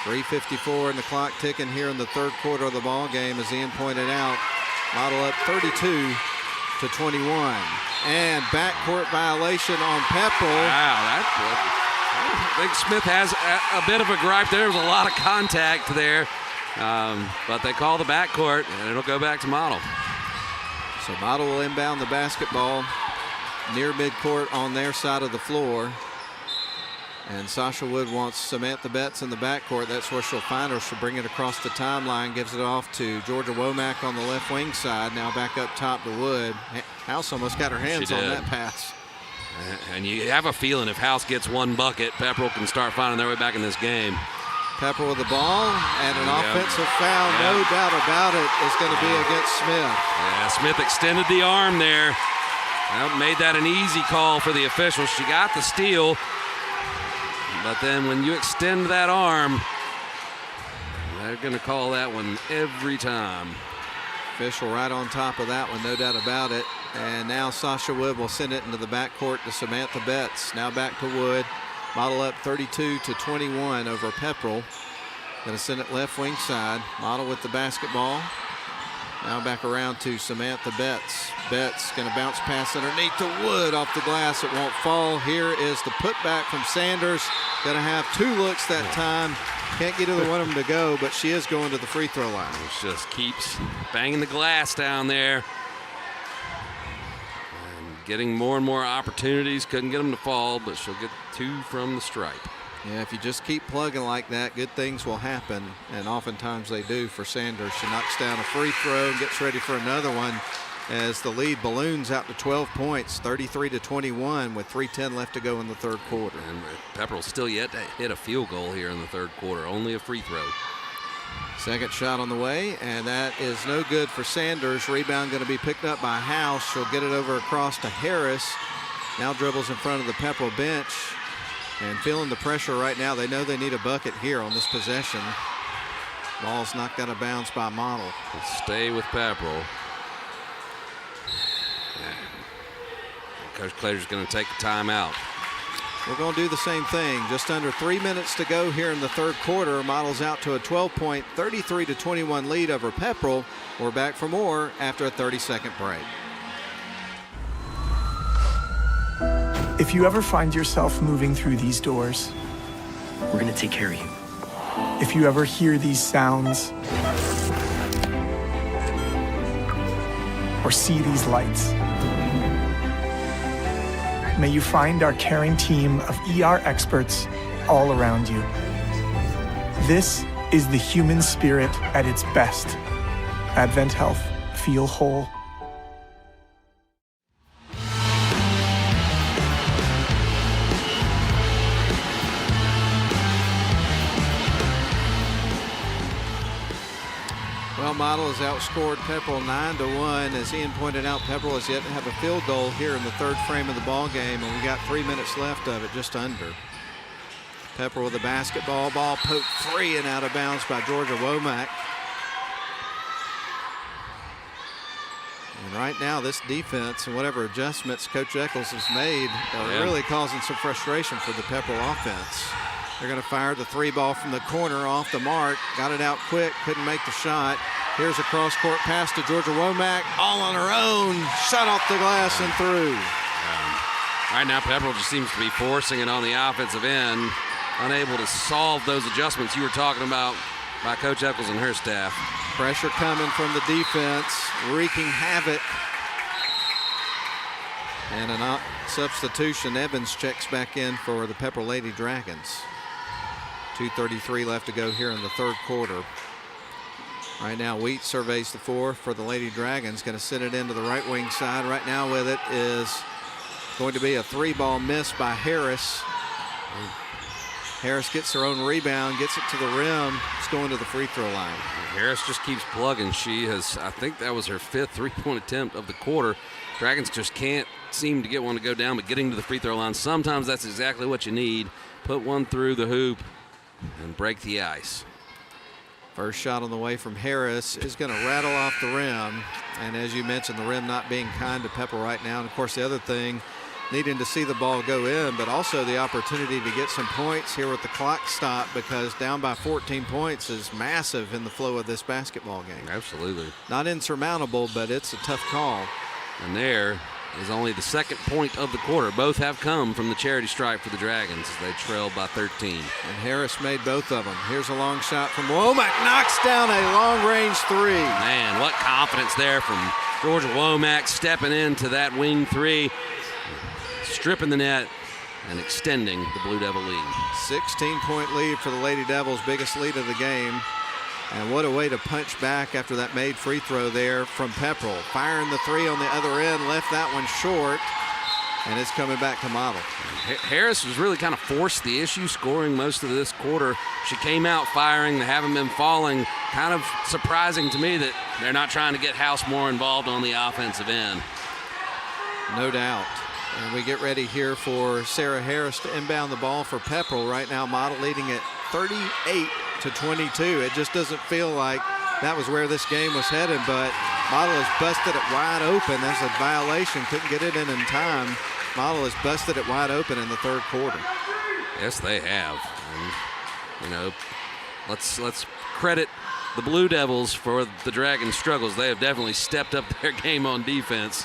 3:54 and the clock ticking here in the third quarter of the ball game, as Ian pointed out. Model up 32-21. And backcourt violation on Pepperell. Wow, I think Smith has a bit of a gripe there. There's a lot of contact there. But they call the backcourt, and it'll go back to Model. So Model will inbound the basketball near midcourt on their side of the floor. And Sasha Wood wants Samantha Betts in the backcourt. That's where she'll find her. She'll bring it across the timeline, gives it off to Georgia Womack on the left wing side. Now back up top to Wood. House almost got her hands on that pass. And you have a feeling if House gets one bucket, Pepperell can start finding their way back in this game. Pepperell with the ball, and an offensive foul, no doubt about it, is going to be against Smith. Yeah, Smith extended the arm there. Made that an easy call for the officials. She got the steal, but then when you extend that arm, they're going to call that one every time. Official right on top of that one, no doubt about it. And now Sasha Wood will send it into the backcourt to Samantha Betts. Now back to Wood. Model up 32-21 over Pepperell. Going to send it left wing side. Model with the basketball. Now back around to Samantha Betts. Betts going to bounce pass underneath to Wood off the glass. It won't fall. Here is the putback from Sanders. Going to have two looks that time. Can't get either one of them to go, but she is going to the free throw line. She just keeps banging the glass down there. Getting more and more opportunities. Couldn't get them to fall, but she'll get two from the stripe. Yeah, if you just keep plugging like that, good things will happen, and oftentimes they do for Sanders. She knocks down a free throw and gets ready for another one as the lead balloons out to 12 points, 33-21 with 3:10 left to go in the third quarter. And Pepperell's still yet to hit a field goal here in the third quarter, only a free throw. Second shot on the way, and that is no good for Sanders. Rebound going to be picked up by House. She'll get it over across to Harris. Now dribbles in front of the Pepperell bench and feeling the pressure right now. They know they need a bucket here on this possession. Ball's knocked out of bounds by Model. Let's stay with Pepperell. Coach Claytor's going to take the timeout. We're going to do the same thing. Just under 3 minutes to go here in the third quarter. Models out to a 12-point, 33-21 lead over Pepperell. We're back for more after a 30-second break. If you ever find yourself moving through these doors, we're going to take care of you. If you ever hear these sounds or see these lights, may you find our caring team of ER experts all around you. This is the human spirit at its best. Advent Health. Feel whole. Well, Model has outscored Pepperell 9-1. As Ian pointed out, Pepperell has yet to have a field goal here in the third frame of the ball game, and we got 3 minutes left of it, just under. Pepperell with the basketball, ball poked free and out of bounds by Georgia Womack. And right now, this defense and whatever adjustments Coach Eccles has made are really causing some frustration for the Pepperell offense. They're going to fire the 3 ball from the corner off the mark. Got it out quick, couldn't make the shot. Here's a cross-court pass to Georgia Womack, all on her own. Shot off the glass and through. Right now, Pepperell just seems to be forcing it on the offensive end, unable to solve those adjustments you were talking about by Coach Eccles and her staff. Pressure coming from the defense, wreaking havoc. And a substitution. Evans checks back in for the Pepperell Lady Dragons. 2:33 left to go here in the third quarter. Right now, Wheat surveys the floor for the Lady Dragons. Going to send it into the right wing side. Right now with it is going to be a 3-ball miss by Harris. Harris gets her own rebound, gets it to the rim. It's going to the free throw line. Harris just keeps plugging. She has, I think that was her 5th 3-point attempt of the quarter. Dragons just can't seem to get one to go down, but getting to the free throw line, sometimes that's exactly what you need. Put one through the hoop and break the ice. First shot on the way from Harris is going to rattle off the rim. And as you mentioned, the rim not being kind to Pepperell right now. And of course, the other thing, needing to see the ball go in, but also the opportunity to get some points here with the clock stop, because down by 14 points is massive in the flow of this basketball game. Absolutely. Not insurmountable, but it's a tough call. And there is only the second point of the quarter. Both have come from the charity stripe for the Dragons as they trail by 13. And Harris made both of them. Here's a long shot from Womack, knocks down a long-range 3. Man, what confidence there from Georgia Womack, stepping into that wing 3, stripping the net and extending the Blue Devil lead. 16-point lead for the Lady Devils, biggest lead of the game. And what a way to punch back after that made free throw there from Pepperell. Firing the 3 on the other end, left that one short, and it's coming back to Model. Harris was really kind of forced the issue, scoring most of this quarter. She came out firing, they haven't been falling. Kind of surprising to me that they're not trying to get House more involved on the offensive end. No doubt. And we get ready here for Sarah Harris to inbound the ball for Pepperell. Right now, Model leading at 38-22. It just doesn't feel like that was where this game was headed, but Model has busted it wide open. That's a violation. Couldn't get it in time. Model has busted it wide open in the third quarter. Yes, they have. And, you know, let's credit the Blue Devils for the Dragons' struggles. They have definitely stepped up their game on defense.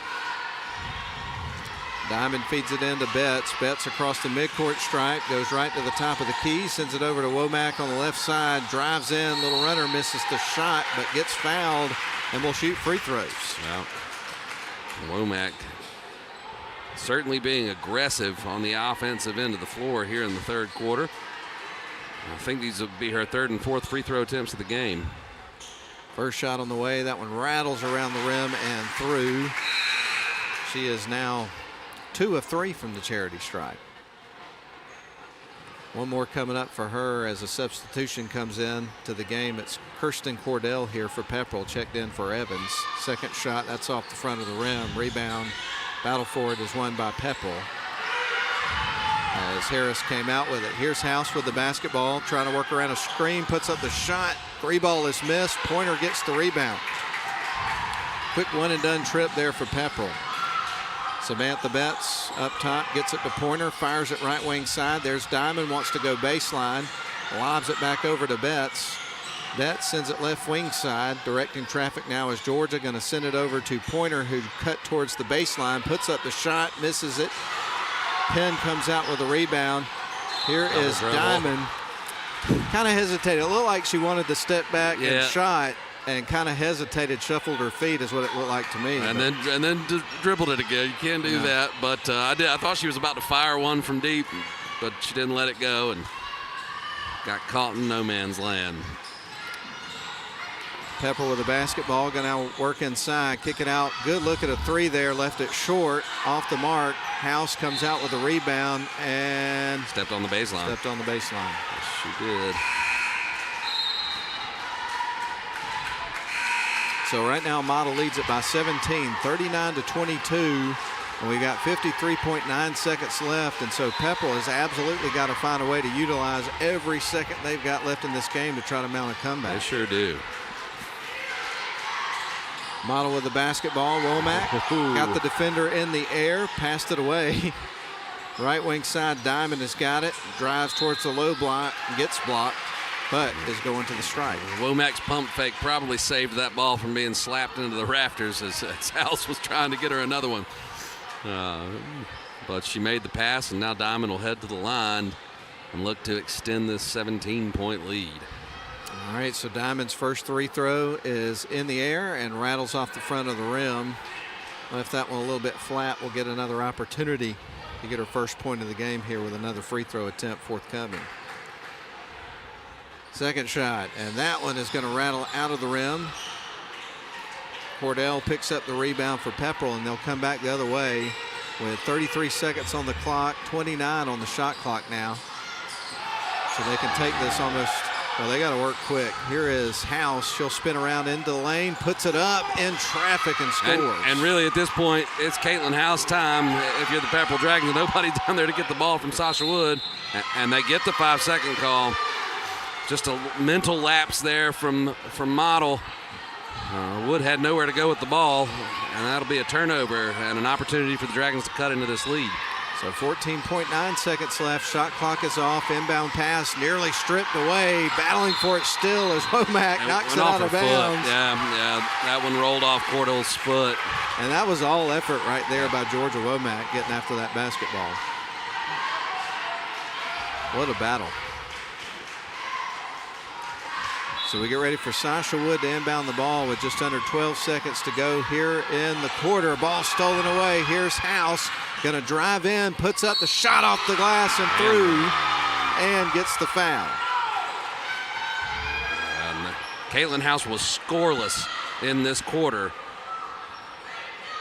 Diamond feeds it into Betts. Betts across the midcourt stripe, goes right to the top of the key, sends it over to Womack on the left side, drives in, little runner misses the shot, but gets fouled and will shoot free throws. Well, Womack certainly being aggressive on the offensive end of the floor here in the third quarter. I think these will be her 3rd and 4th free throw attempts of the game. First shot on the way, that one rattles around the rim and through. She is now 2 of 3 from the charity stripe. One more coming up for her as a substitution comes in to the game. It's Kirsten Cordell here for Pepperell, checked in for Evans. Second shot, that's off the front of the rim. Rebound, battle for it is won by Pepperell. As Harris came out with it. Here's House with the basketball, trying to work around a screen, puts up the shot. 3-ball is missed. Pointer gets the rebound. Quick one-and-done trip there for Pepperell. Samantha Betts up top, gets it to Pointer, fires it right wing side. There's Diamond, wants to go baseline, lobs it back over to Betts. Betts sends it left wing side, directing traffic now is Georgia, going to send it over to Pointer, who cut towards the baseline, puts up the shot, misses it. Penn comes out with a rebound. Here is Diamond. Kind of hesitated. It looked like she wanted to step back and shot, and kind of hesitated, shuffled her feet is what it looked like to me. And then dribbled it again. You can't do that, but I thought she was about to fire one from deep, but she didn't let it go and got caught in no man's land. Pepperell with the basketball, going to work inside, kick it out. Good look at a 3 there, left it short, off the mark. House comes out with a rebound and stepped on the baseline. Yes, she did. So right now Model leads it by 17, 39-22. And we got 53.9 seconds left, and so Pepperell has absolutely got to find a way to utilize every second they've got left in this game to try to mount a comeback. They sure do. Model with the basketball. Womack got the defender in the air, passed it away. Right wing side, Diamond has got it, drives towards the low block, gets blocked, but is going to the strike. Womack's pump fake probably saved that ball from being slapped into the rafters as House was trying to get her another one. But she made the pass, and now Diamond will head to the line and look to extend this 17-point lead. All right, so Diamond's first free throw is in the air and rattles off the front of the rim. Left that one a little bit flat. We'll get another opportunity to get her first point of the game here with another free throw attempt forthcoming. Second shot, and that one is going to rattle out of the rim. Cordell picks up the rebound for Pepperell, and they'll come back the other way with 33 seconds on the clock, 29 on the shot clock now. So they can take this almost, well, they got to work quick. Here is House. She'll spin around into the lane, puts it up in traffic and scores. And really at this point, it's Caitlin House time. If you're the Pepperell Dragons, nobody down there to get the ball from Sasha Wood. And they get the 5-second call. Just a mental lapse there from Model. Wood had nowhere to go with the ball, and that'll be a turnover and an opportunity for the Dragons to cut into this lead. So 14.9 seconds left. Shot clock is off. Inbound pass nearly stripped away. Battling for it still as Womack knocks it out of bounds. Yeah, that one rolled off Cordell's foot. And that was all effort right there by Georgia Womack getting after that basketball. What a battle. So we get ready for Sasha Wood to inbound the ball with just under 12 seconds to go here in the quarter. Ball stolen away. Here's House. Going to drive in, puts up the shot off the glass and through, and gets the foul. And Caitlin House was scoreless in this quarter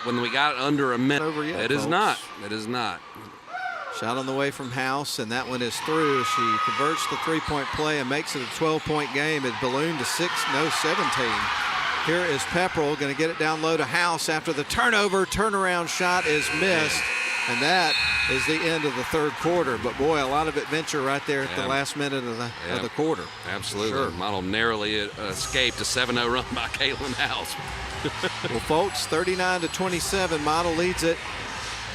when we got under a minute. Over yet, it is folks. not. It is not. Shot on the way from House, and that one is through. She converts the three-point play and makes it a 12-point game. It ballooned to 17. Here is Pepperell going to get it down low to House after the turnover. Turnaround shot is missed, and that is the end of the third quarter. But boy, a lot of adventure right there at the last minute of the quarter. Absolutely. Sure. Model narrowly escaped a 7-0 run by Caitlin House. Well, folks, 39-27. Model leads it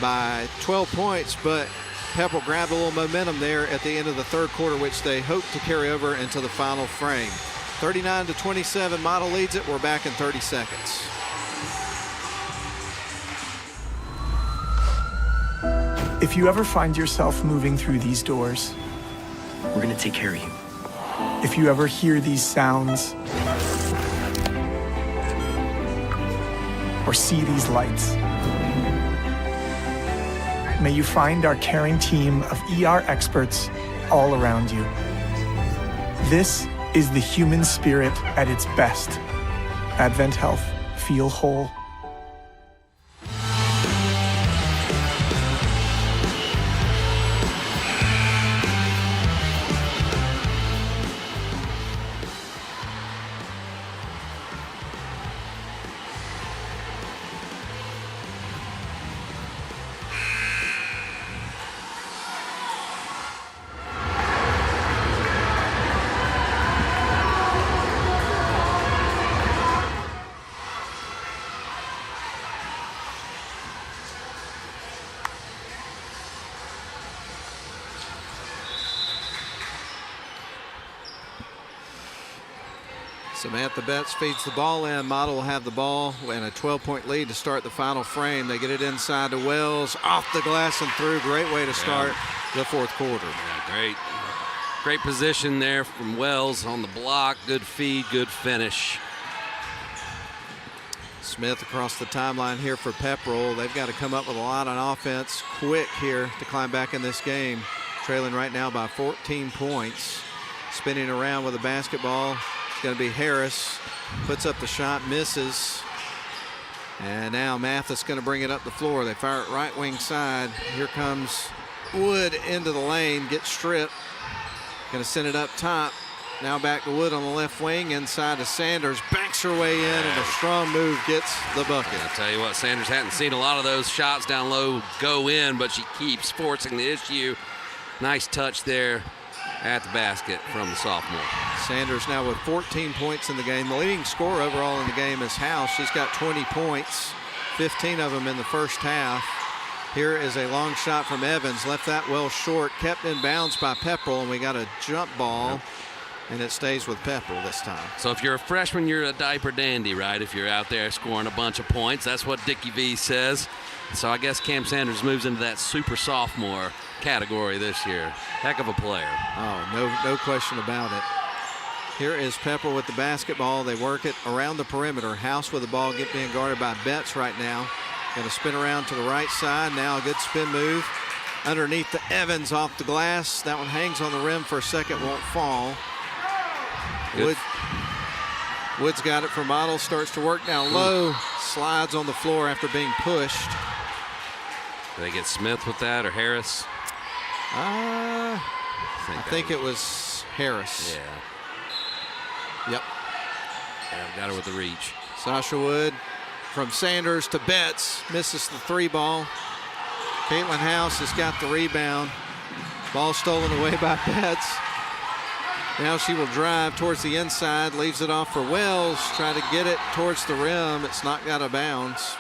by 12 points, but Pepperell grabbed a little momentum there at the end of the third quarter, which they hope to carry over into the final frame. 39-27, Model leads it. We're back in 30 seconds. If you ever find yourself moving through these doors, We're gonna take care of you. if you ever hear these sounds, or see these lights, may you find our caring team of ER experts all around you. This is the human spirit at its best. Advent Health. Feel whole. Samantha Betts feeds the ball in. Model will have the ball and a 12-point lead to start the final frame. They get it inside to Wells, off the glass and through. Great way to start the fourth quarter. Yeah, great position there from Wells on the block. Good feed, good finish. Smith across the timeline here for Pepperell. They've got to come up with a lot on offense quick here to climb back in this game. Trailing right now by 14 points. Spinning around with the basketball. Going to be Harris, puts up the shot, misses, and now Mathis going to bring it up the floor. They fire it right wing side. Here comes Wood into the lane, gets stripped, going to send it up top, Now back to Wood on the left wing, inside to Sanders, banks her way in, and a strong move gets the bucket. I'll tell you what, Sanders hadn't seen a lot of those shots down low go in, but she keeps forcing the issue. Nice touch there at the basket from the sophomore. Sanders now with 14 points in the game. The leading scorer overall in the game is House. She's got 20 points, 15 of them in the first half. Here is a long shot from Evans, left that well short, kept in bounds by Pepperell, and we got a jump ball, and it stays with Pepperell this time. So if you're a freshman, you're a diaper dandy, right? If you're out there scoring a bunch of points, that's what Dickie V says. So I guess Cam Sanders moves into that super sophomore category this year. Heck of a player. Oh, no question about it. Here is Pepperell with the basketball. They work it around the perimeter. House with the ball being guarded by Betts right now. Going to spin around to the right side. Now a good spin move. Underneath the Evans off the glass. That one hangs on the rim for a second, won't fall. Wood's got it for Model. Starts to work down low. Slides on the floor after being pushed. Do they get Smith with that or Harris? I think it was Harris. Yeah. Yep. Yeah, got her with the reach. Sasha Wood from Sanders to Betts. Misses the three ball. Caitlin House has got the rebound. Ball stolen away by Betts. Now she will drive towards the inside. Leaves it off for Wells. Try to get it towards the rim. It's knocked out of bounds.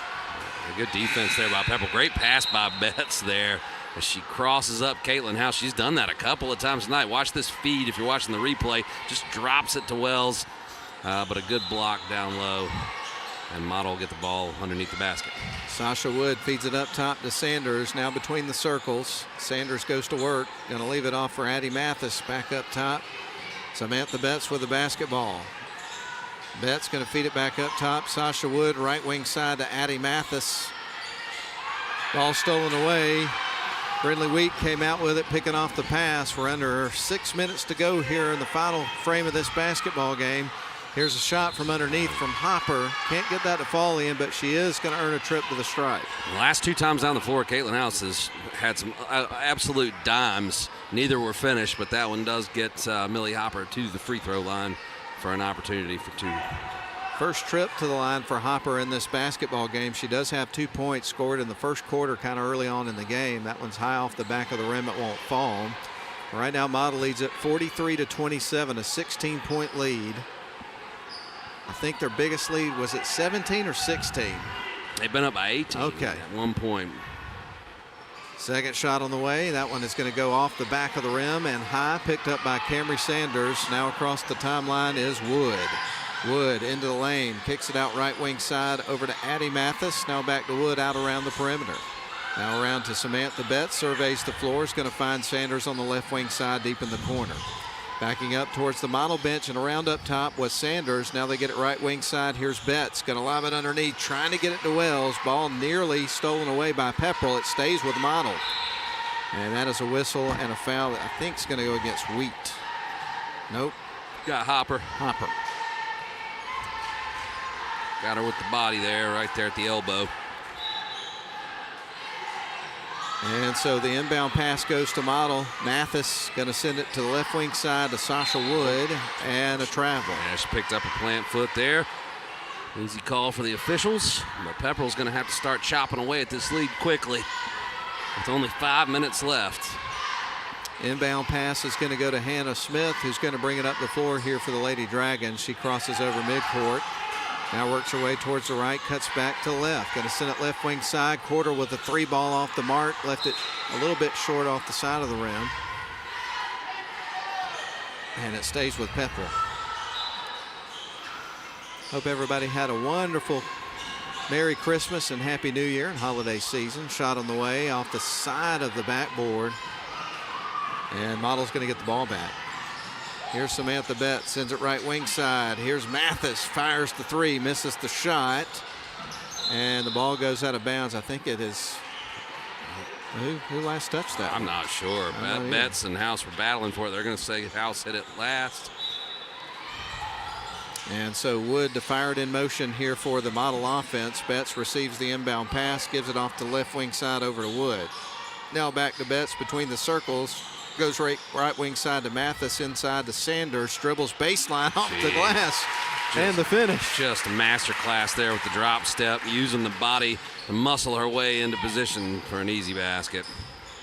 A good defense there by Pepperell. Great pass by Betts there as she crosses up Caitlin House. She's done that a couple of times tonight. Watch this feed if you're watching the replay. Just drops it to Wells, but a good block down low. And Model will get the ball underneath the basket. Sasha Wood feeds it up top to Sanders. Now between the circles. Sanders goes to work. Going to leave it off for Addie Mathis back up top. Samantha Betts with the basketball. Betts going to feed it back up top. Sasha Wood, right wing side to Addie Mathis. Ball stolen away. Brindley Wheat came out with it, picking off the pass. We're under 6 minutes to go here in the final frame of this basketball game. Here's a shot from underneath from Hopper. Can't get that to fall in, but she is going to earn a trip to the stripe. The last two times down the floor, Caitlin House has had some absolute dimes. Neither were finished, but that one does get Millie Hopper to the free throw line for an opportunity for two. First trip to the line for Hopper in this basketball game. She does have 2 points scored in the first quarter kind of early on in the game. That one's high off the back of the rim. It won't fall. Right now, Model leads at 43-27, a 16-point lead. I think their biggest lead was at 17 or 16. They've been up by 18 at 1 point. Second shot on the way. That one is going to go off the back of the rim and high, picked up by Camry Sanders. Now across the timeline is Wood. Wood into the lane, kicks it out right wing side over to Addie Mathis. Now back to Wood out around the perimeter. Now around to Samantha Betts, surveys the floor. Is going to find Sanders on the left wing side deep in the corner. Backing up towards the Model bench and around up top was Sanders. Now they get it right wing side. Here's Betts. Going to lob it underneath, trying to get it to Wells. Ball nearly stolen away by Pepperell. It stays with Model. And that is a whistle and a foul that I think is going to go against Wheat. Nope. Got Hopper. Hopper. Got her with the body there, right there at the elbow. And so the inbound pass goes to Model. Mathis going to send it to the left wing side to Sasha Wood, and a travel. Yeah, she picked up a plant foot there. Easy call for the officials, but Pepperell's going to have to start chopping away at this lead quickly with only 5 minutes left. Inbound pass is going to go to Hannah Smith, who's going to bring it up the floor here for the Lady Dragons. She crosses over midcourt. Now works her way towards the right, cuts back to the left. Going to send it left wing side. Quarter with a three ball off the mark. Left it a little bit short off the side of the rim. And it stays with Pepperell. Hope everybody had a wonderful Merry Christmas and Happy New Year and holiday season. Shot on the way off the side of the backboard. And Model's going to get the ball back. Here's Samantha Betts, sends it right wing side. Here's Mathis, fires the three, misses the shot. And the ball goes out of bounds. I think it is, who last touched that? I'm not sure. Betts and House were battling for it. They're going to say House hit it last. And so Wood to fire it in motion here for the Model offense. Betts receives the inbound pass, gives it off to left wing side over to Wood. Now back to Betts between the circles. goes right wing side to Mathis, inside to Sanders, dribbles baseline off the glass, and the finish. Just a master class there with the drop step, using the body to muscle her way into position for an easy basket.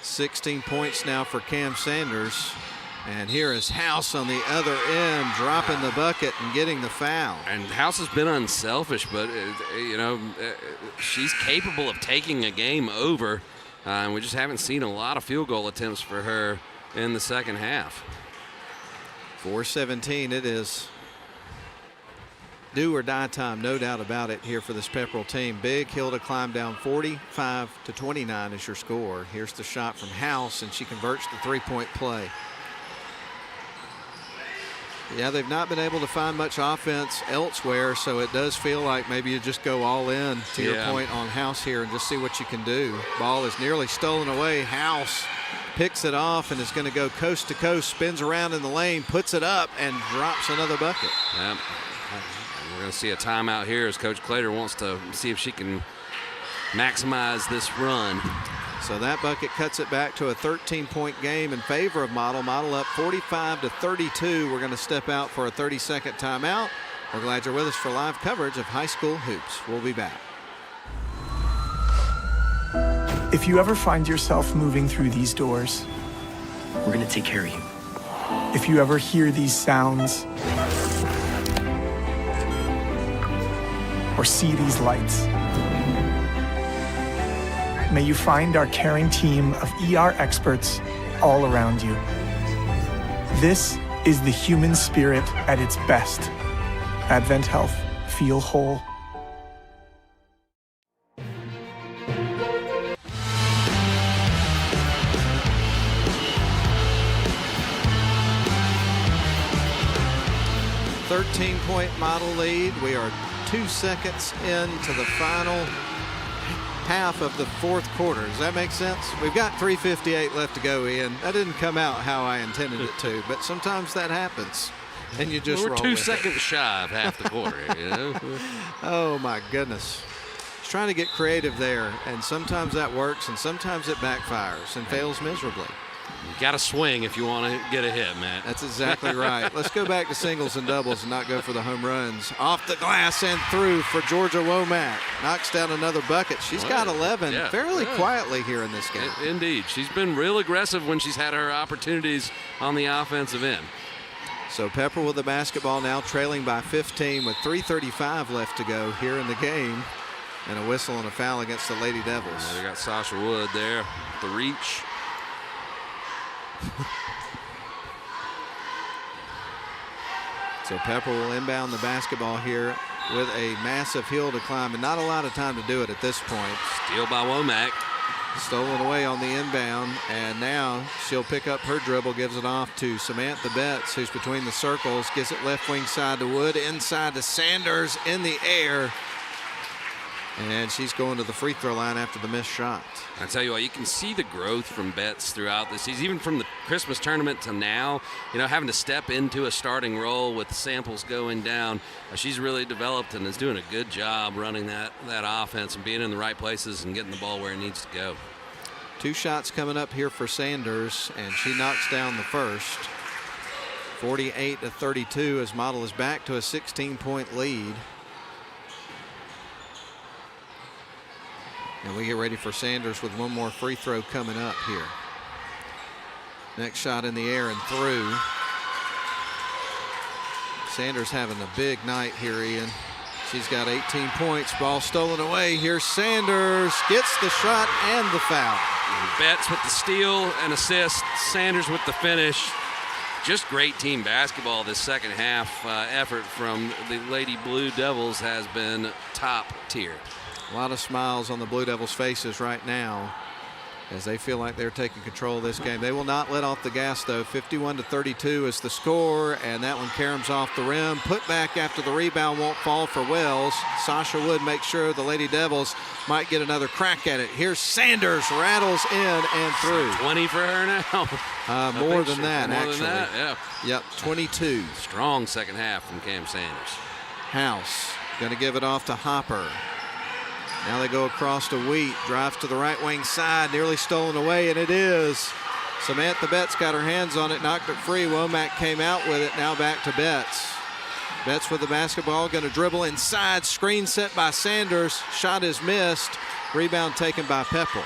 16 points now for Cam Sanders. And here is House on the other end, dropping the bucket and getting the foul. And House has been unselfish, but, she's capable of taking a game over. And we just haven't seen a lot of field goal attempts for her in the second half. 4:17, it is do or die time, no doubt about it, here for this Pepperell team. Big hill to climb down. 45-29 is your score. Here's the shot from House, and she converts the three-point play. Yeah, they've not been able to find much offense elsewhere, so it does feel like maybe you just go all in, to your point, on House here and just see what you can do. Ball is nearly stolen away. House picks it off and is going to go coast to coast, spins around in the lane, puts it up, and drops another bucket. Yep. We're going to see a timeout here as Coach Clater wants to see if she can maximize this run. So that bucket cuts it back to a 13-point game in favor of Model. Model up 45-32. We're going to step out for a 30-second timeout. We're glad you're with us for live coverage of high school hoops. We'll be back. If you ever find yourself moving through these doors, We're going to take care of you. if you ever hear these sounds, or see these lights, may you find our caring team of ER experts all around you. This is the human spirit at its best. Advent Health. Feel whole. .point Model lead. We are 2 seconds into the final half of the fourth quarter. Does that make sense? We've got 3:58 left to go, Ian. That didn't come out how I intended it to, but sometimes that happens, and you just We're roll 2 with seconds it. shy of half the quarter, you know? Oh my goodness. Just trying to get creative there, and sometimes that works, and sometimes it backfires and fails miserably. You got to swing if you want to get a hit, Matt. That's exactly right. Let's go back to singles and doubles and not go for the home runs. Off the glass and through for Georgia Womack. Knocks down another bucket. She's got 11 fairly quietly here in this game. Indeed. She's been real aggressive when she's had her opportunities on the offensive end. So Pepperell with the basketball now, trailing by 15 with 3:35 left to go here in the game. And a whistle and a foul against the Lady Devils. They got Sasha Wood there, the reach. So Pepperell will inbound the basketball here with a massive hill to climb, and not a lot of time to do it at this point. Steal by Womack. Stolen away on the inbound, and now she'll pick up her dribble, gives it off to Samantha Betts, who's between the circles, gives it left wing side to Wood, inside to Sanders, in the air. And she's going to the free throw line after the missed shot. I tell you what, you can see the growth from Betts throughout this season, even from the Christmas tournament to now, having to step into a starting role with samples going down. She's really developed and is doing a good job running that offense and being in the right places and getting the ball where it needs to go. 2 shots coming up here for Sanders, and she knocks down the first. 48-32 as Model is back to a 16-point lead. And we get ready for Sanders with one more free throw coming up here. Next shot in the air and through. Sanders having a big night here, Ian. She's got 18 points. Ball stolen away. Here's Sanders. Gets the shot and the foul. Betts with the steal and assist. Sanders with the finish. Just great team basketball. This second half effort from the Lady Blue Devils has been top tier. A lot of smiles on the Blue Devils' faces right now as they feel like they're taking control of this game. They will not let off the gas, though. 51-32 is the score, and that one caroms off the rim. Put back after the rebound won't fall for Wells. Sasha Wood makes sure the Lady Devils might get another crack at it. Here's Sanders, rattles in and through. 20 for her now. More than that, more actually. Than that, yeah. Yep, 22. Strong second half from Cam Sanders. House going to give it off to Hopper. Now they go across to Wheat, drives to the right wing side, nearly stolen away, and it is. Samantha Betts got her hands on it, knocked it free. Womack came out with it, now back to Betts. Betts with the basketball, going to dribble inside. Screen set by Sanders. Shot is missed. Rebound taken by Pepperell.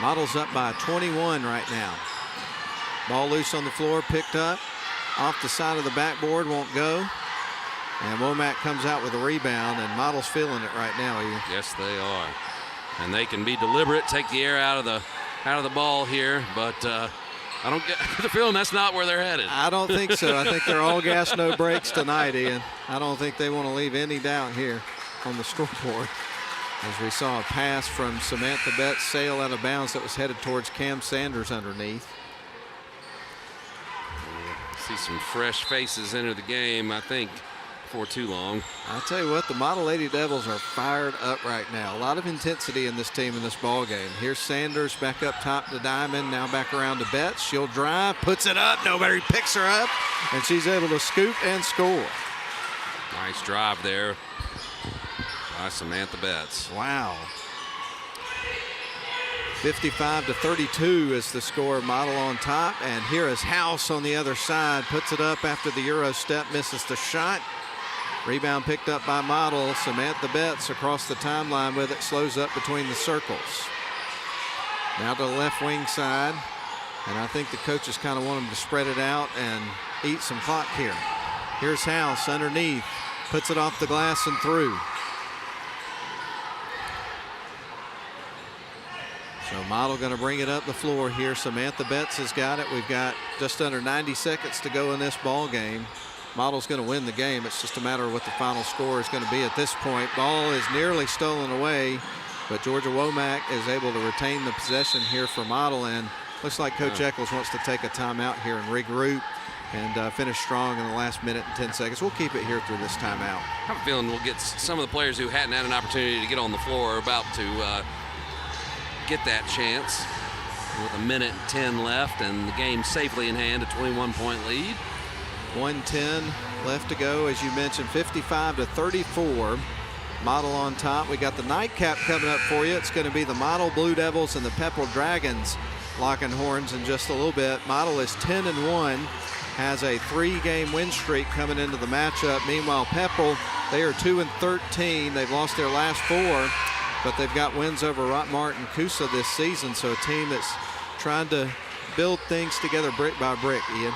Models up by 21 right now. Ball loose on the floor, picked up. Off the side of the backboard, won't go. And Womack comes out with a rebound, and Models feeling it right now, Ian. Yes, they are. And they can be deliberate, take the air out of the ball here, but I don't get the feeling that's not where they're headed. I don't think so. I think they're all gas, no brakes tonight, Ian. I don't think they want to leave any doubt here on the scoreboard. As we saw a pass from Samantha Betts sail out of bounds that was headed towards Cam Sanders underneath. See some fresh faces enter the game, I think, before too long. I'll tell you what, the Model Lady Devils are fired up right now. A lot of intensity in this team in this ball game. Here's Sanders back up top to Diamond, now back around to Betts. She'll drive, puts it up, nobody picks her up, and she's able to scoop and score. Nice drive there by Samantha Betts. Wow. 55-32 is the score. Model on top, and here is House on the other side. Puts it up after the Euro step, misses the shot. Rebound picked up by Model. Samantha Betts across the timeline with it, slows up between the circles. Now to the left wing side, and I think the coaches kind of want them to spread it out and eat some clock here. Here's House underneath, puts it off the glass and through. So Model going to bring it up the floor here. Samantha Betts has got it. We've got just under 90 seconds to go in this ball game. Model's going to win the game. It's just a matter of what the final score is going to be at this point. Ball is nearly stolen away, but Georgia Womack is able to retain the possession here for Model, and looks like Coach Eccles wants to take a timeout here and regroup and finish strong in the last minute and 10 seconds. We'll keep it here through this timeout. I have a feeling we'll get some of the players who hadn't had an opportunity to get on the floor are about to get that chance with a minute and 10 left and the game safely in hand, a 21-point lead. 1:10 left to go, as you mentioned, 55-34. Model on top. We got the nightcap coming up for you. It's going to be the Model Blue Devils and the Pepperell Dragons locking horns in just a little bit. Model is 10-1, has a 3-game win streak coming into the matchup. Meanwhile, Pepperell, they are 2-13. They've lost their last 4, but they've got wins over Rockmart and Coosa this season. So a team that's trying to build things together brick by brick, Ian.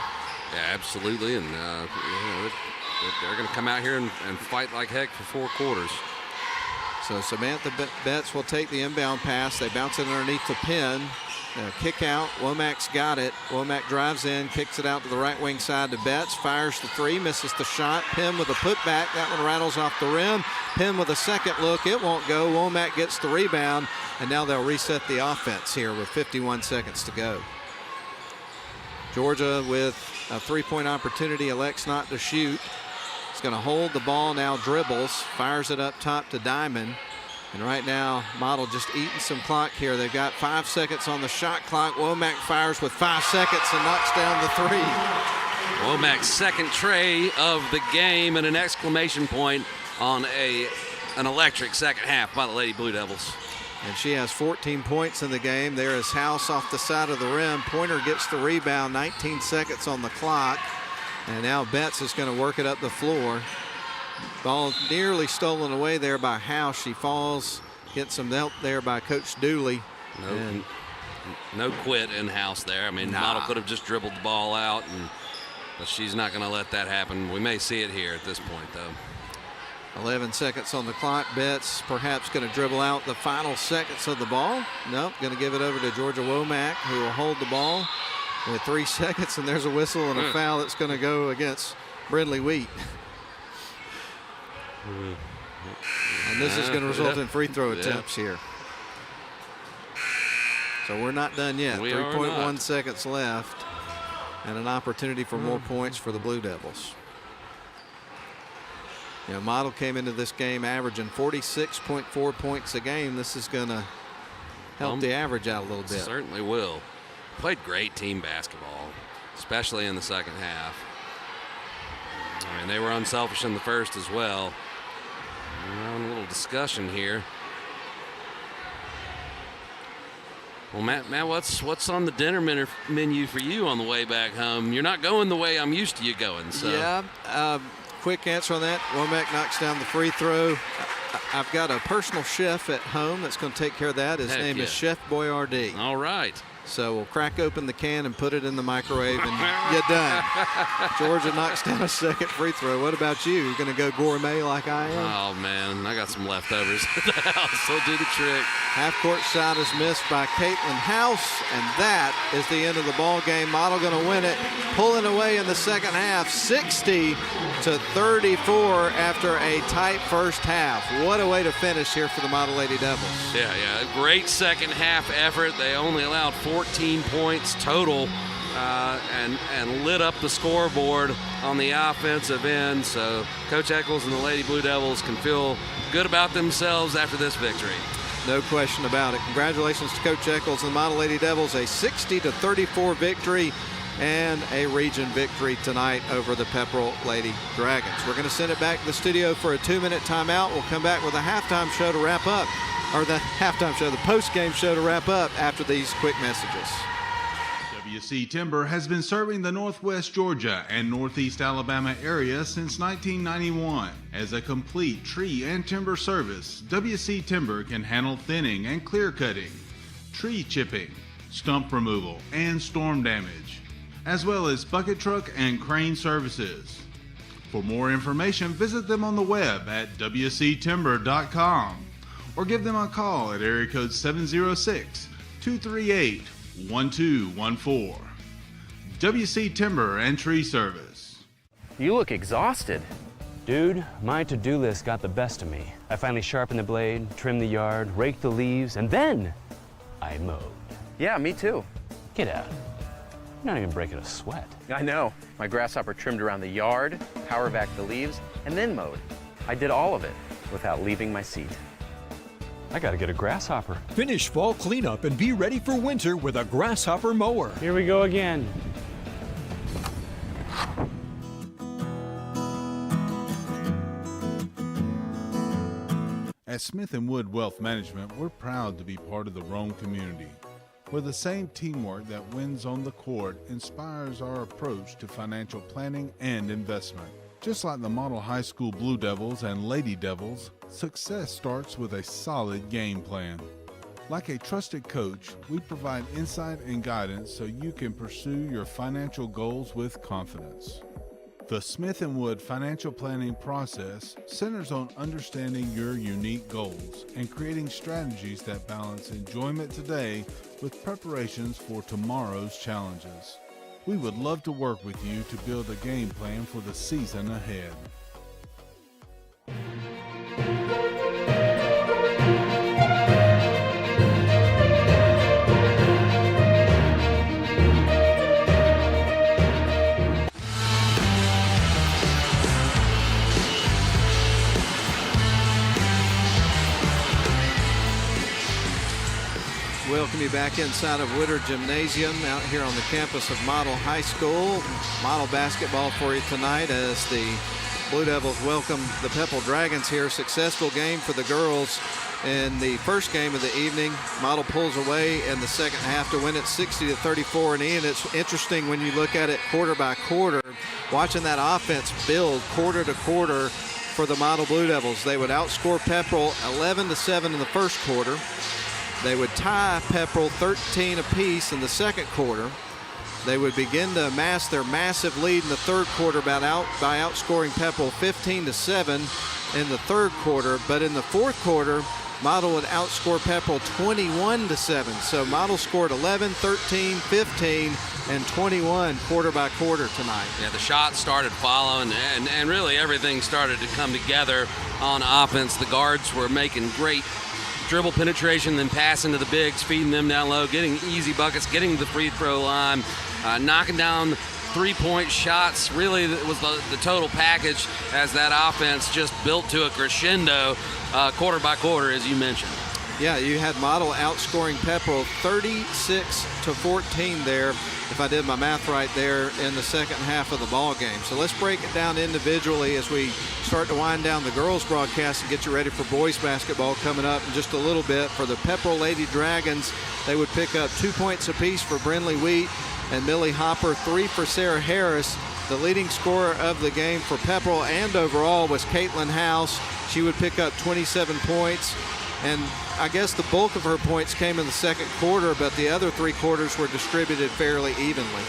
Yeah, absolutely, and they're going to come out here and fight like heck for 4 quarters. So Samantha Betts will take the inbound pass. They bounce it underneath the pin. Kick out. Womack's got it. Womack drives in, kicks it out to the right wing side to Betts. Fires the 3, misses the shot. Penn with a putback. That one rattles off the rim. Penn with a second look. It won't go. Womack gets the rebound, and now they'll reset the offense here with 51 seconds to go. Georgia with a 3-point opportunity, elects not to shoot. He's going to hold the ball now, dribbles, fires it up top to Diamond. And right now, Model just eating some clock here. They've got 5 seconds on the shot clock. Womack fires with 5 seconds and knocks down the 3. Womack's second tray of the game and an exclamation point on an electric second half by the Lady Blue Devils. And she has 14 points in the game. There is House off the side of the rim. Pointer gets the rebound, 19 seconds on the clock. And now Betts is going to work it up the floor. Ball nearly stolen away there by House. She falls, gets some help there by Coach Dooley. No quit in House there. I mean, Model could have just dribbled the ball out, but she's not going to let that happen. We may see it here at this point, though. 11 seconds on the clock. Betts perhaps going to dribble out the final seconds of the ball. Nope, going to give it over to Georgia Womack, who will hold the ball with 3 seconds, and there's a whistle and a foul that's going to go against Brindley Wheat. And this is going to result in free throw attempts here. So we're not done yet. 3.1 seconds left, and an opportunity for more points for the Blue Devils. You know, Model came into this game averaging 46.4 points a game. This is going to help the average out a little bit. Certainly will. Played great team basketball, especially in the second half. I mean, they were unselfish in the first as well. We're having a little discussion here. Well, Matt, what's on the dinner menu for you on the way back home? You're not going the way I'm used to you going. So. Yeah, quick answer on that. Womack knocks down the free throw. I've got a personal chef at home that's going to take care of that. His name is Chef Boyardee. All right. So we'll crack open the can and put it in the microwave and you're done. Georgia knocks down a second free throw. What about you? You going to go gourmet like I am? Oh, man, I got some leftovers at the house. So do the trick. Half-court shot is missed by Caitlin House, and that is the end of the ball game. Model going to win it, pulling away in the second half, 60-34 after a tight first half. What a way to finish here for the Model Lady Devils. Yeah, great second half effort. They only allowed 14 points total and lit up the scoreboard on the offensive end. So Coach Eccles and the Lady Blue Devils can feel good about themselves after this victory. No question about it. Congratulations to Coach Eccles and the Model Lady Devils, a 60-34 victory and a region victory tonight over the Pepperell Lady Dragons. We're going to send it back to the studio for a 2-minute timeout. We'll come back with a halftime show to wrap up, or the halftime show, the post-game show to wrap up after these quick messages. WC Timber has been serving the Northwest Georgia and Northeast Alabama area since 1991. As a complete tree and timber service, WC Timber can handle thinning and clear cutting, tree chipping, stump removal, and storm damage, as well as bucket truck and crane services. For more information, visit them on the web at wctimber.com or give them a call at area code 706-238-1214. WC Timber and Tree Service. You look exhausted. Dude, my to-do list got the best of me. I finally sharpened the blade, trimmed the yard, raked the leaves, and then I mowed. Yeah, me too. Get out. You're not even breaking a sweat. I know. My grasshopper trimmed around the yard, power vac the leaves, and then mowed. I did all of it without leaving my seat. I gotta get a grasshopper. Finish fall cleanup and be ready for winter with a grasshopper mower. Here we go again. At Smith & Wood Wealth Management, we're proud to be part of the Rome community, where the same teamwork that wins on the court inspires our approach to financial planning and investment. Just like the Model High School Blue Devils and Lady Devils, success starts with a solid game plan. Like a trusted coach, we provide insight and guidance so you can pursue your financial goals with confidence. The Smith & Wood financial planning process centers on understanding your unique goals and creating strategies that balance enjoyment today with preparations for tomorrow's challenges. We would love to work with you to build a game plan for the season ahead. Welcome you back inside of Woodard Gymnasium out here on the campus of Model High School. Model basketball for you tonight as the Blue Devils welcome the Pepperell Dragons here. Successful game for the girls in the first game of the evening. Model pulls away in the second half to win it 60-34. And Ian, it's interesting when you look at it quarter by quarter, watching that offense build quarter to quarter for the Model Blue Devils. They would outscore Pepperell 11-7 in the first quarter. They would tie Pepperell 13 apiece in the second quarter. They would begin to amass their massive lead in the third quarter by outscoring Pepperell 15-7 in the third quarter. But in the fourth quarter, Model would outscore Pepperell 21-7. So Model scored 11, 13, 15, and 21 quarter by quarter tonight. Yeah, the shots started following, and really everything started to come together on offense. The guards were making great dribble penetration, then passing to the bigs, feeding them down low, getting easy buckets, getting to the free throw line, knocking down three-point shots. Really, it was the total package as that offense just built to a crescendo quarter by quarter, as you mentioned. Yeah, you had Model outscoring Pepperell 36-14 there, if I did my math right there, in the second half of the ball game. So let's break it down individually as we start to wind down the girls broadcast and get you ready for boys basketball coming up in just a little bit. For the Pepperell Lady Dragons, They would pick up 2 points apiece for Brinley Wheat and Millie Hopper, 3 for Sarah Harris. The leading scorer of the game for Pepperell and overall was Caitlin House. She would pick up 27 points. And I guess the bulk of her points came in the second quarter, but the other 3 quarters were distributed fairly evenly.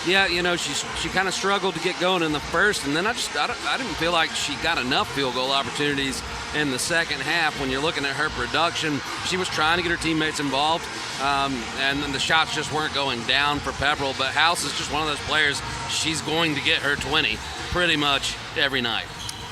Yeah, you know, she kind of struggled to get going in the first, and then I didn't feel like she got enough field goal opportunities in the second half. When you're looking at her production, she was trying to get her teammates involved, and then the shots just weren't going down for Pepperell. But House is just one of those players, she's going to get her 20 pretty much every night.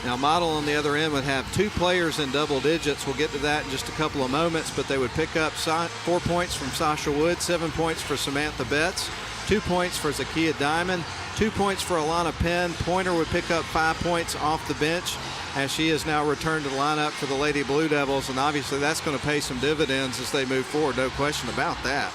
Now, Model on the other end would have 2 players in double digits. We'll get to that in just a couple of moments, but they would pick up 4 points from Sasha Wood, 7 points for Samantha Betts, 2 points for Zakia Diamond, 2 points for Alana Penn. Pointer would pick up 5 points off the bench as she has now returned to the lineup for the Lady Blue Devils, and obviously that's going to pay some dividends as they move forward, no question about that.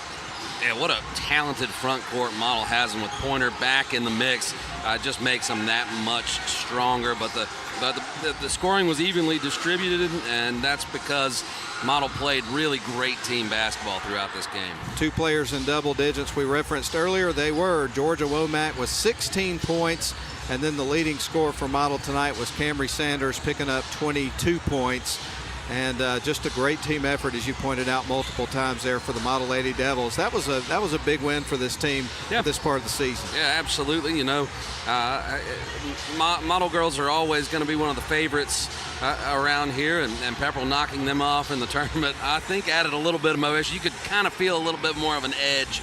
Yeah, what a talented front court Model has, and with Pointer back in the mix, just makes them that much stronger. But the scoring was evenly distributed, and that's because Model played really great team basketball throughout this game. 2 players in double digits we referenced earlier. They were Georgia Womack with 16 points, and then the leading scorer for Model tonight was Camry Sanders picking up 22 points. And just a great team effort, as you pointed out multiple times there for the Model Lady Devils. That was a big win for this team this part of the season. Yeah, absolutely. You know, Model girls are always going to be one of the favorites around here, and Pepperell knocking them off in the tournament, I think, added a little bit of motivation. You could kind of feel a little bit more of an edge.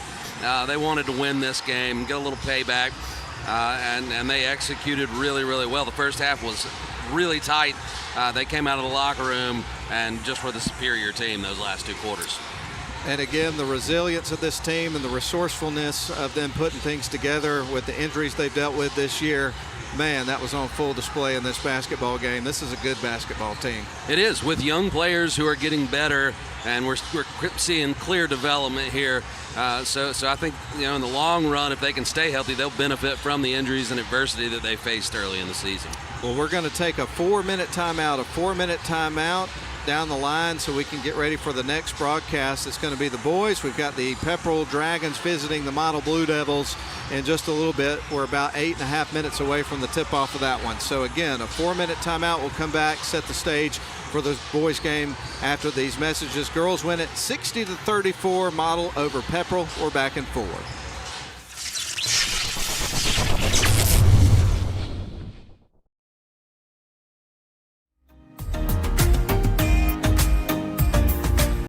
They wanted to win this game, get a little payback, and they executed really, really well. The first half was really tight. They came out of the locker room and just were the superior team those last 2 quarters. And again, the resilience of this team and the resourcefulness of them putting things together with the injuries they've dealt with this year, man, that was on full display in this basketball game. This is a good basketball team. It is, with young players who are getting better, and we're seeing clear development here. So I think, you know, in the long run, if they can stay healthy, they'll benefit from the injuries and adversity that they faced early in the season. Well, we're going to take a 4-minute timeout down the line so we can get ready for the next broadcast. It's going to be the boys. We've got the Pepperell Dragons visiting the Model Blue Devils in just a little bit. We're about 8.5 minutes away from the tip-off of that one. So again, a 4-minute timeout. We'll come back, set the stage for the boys game after these messages. Girls win it 60-34, Model over Pepperell. We're back in 4.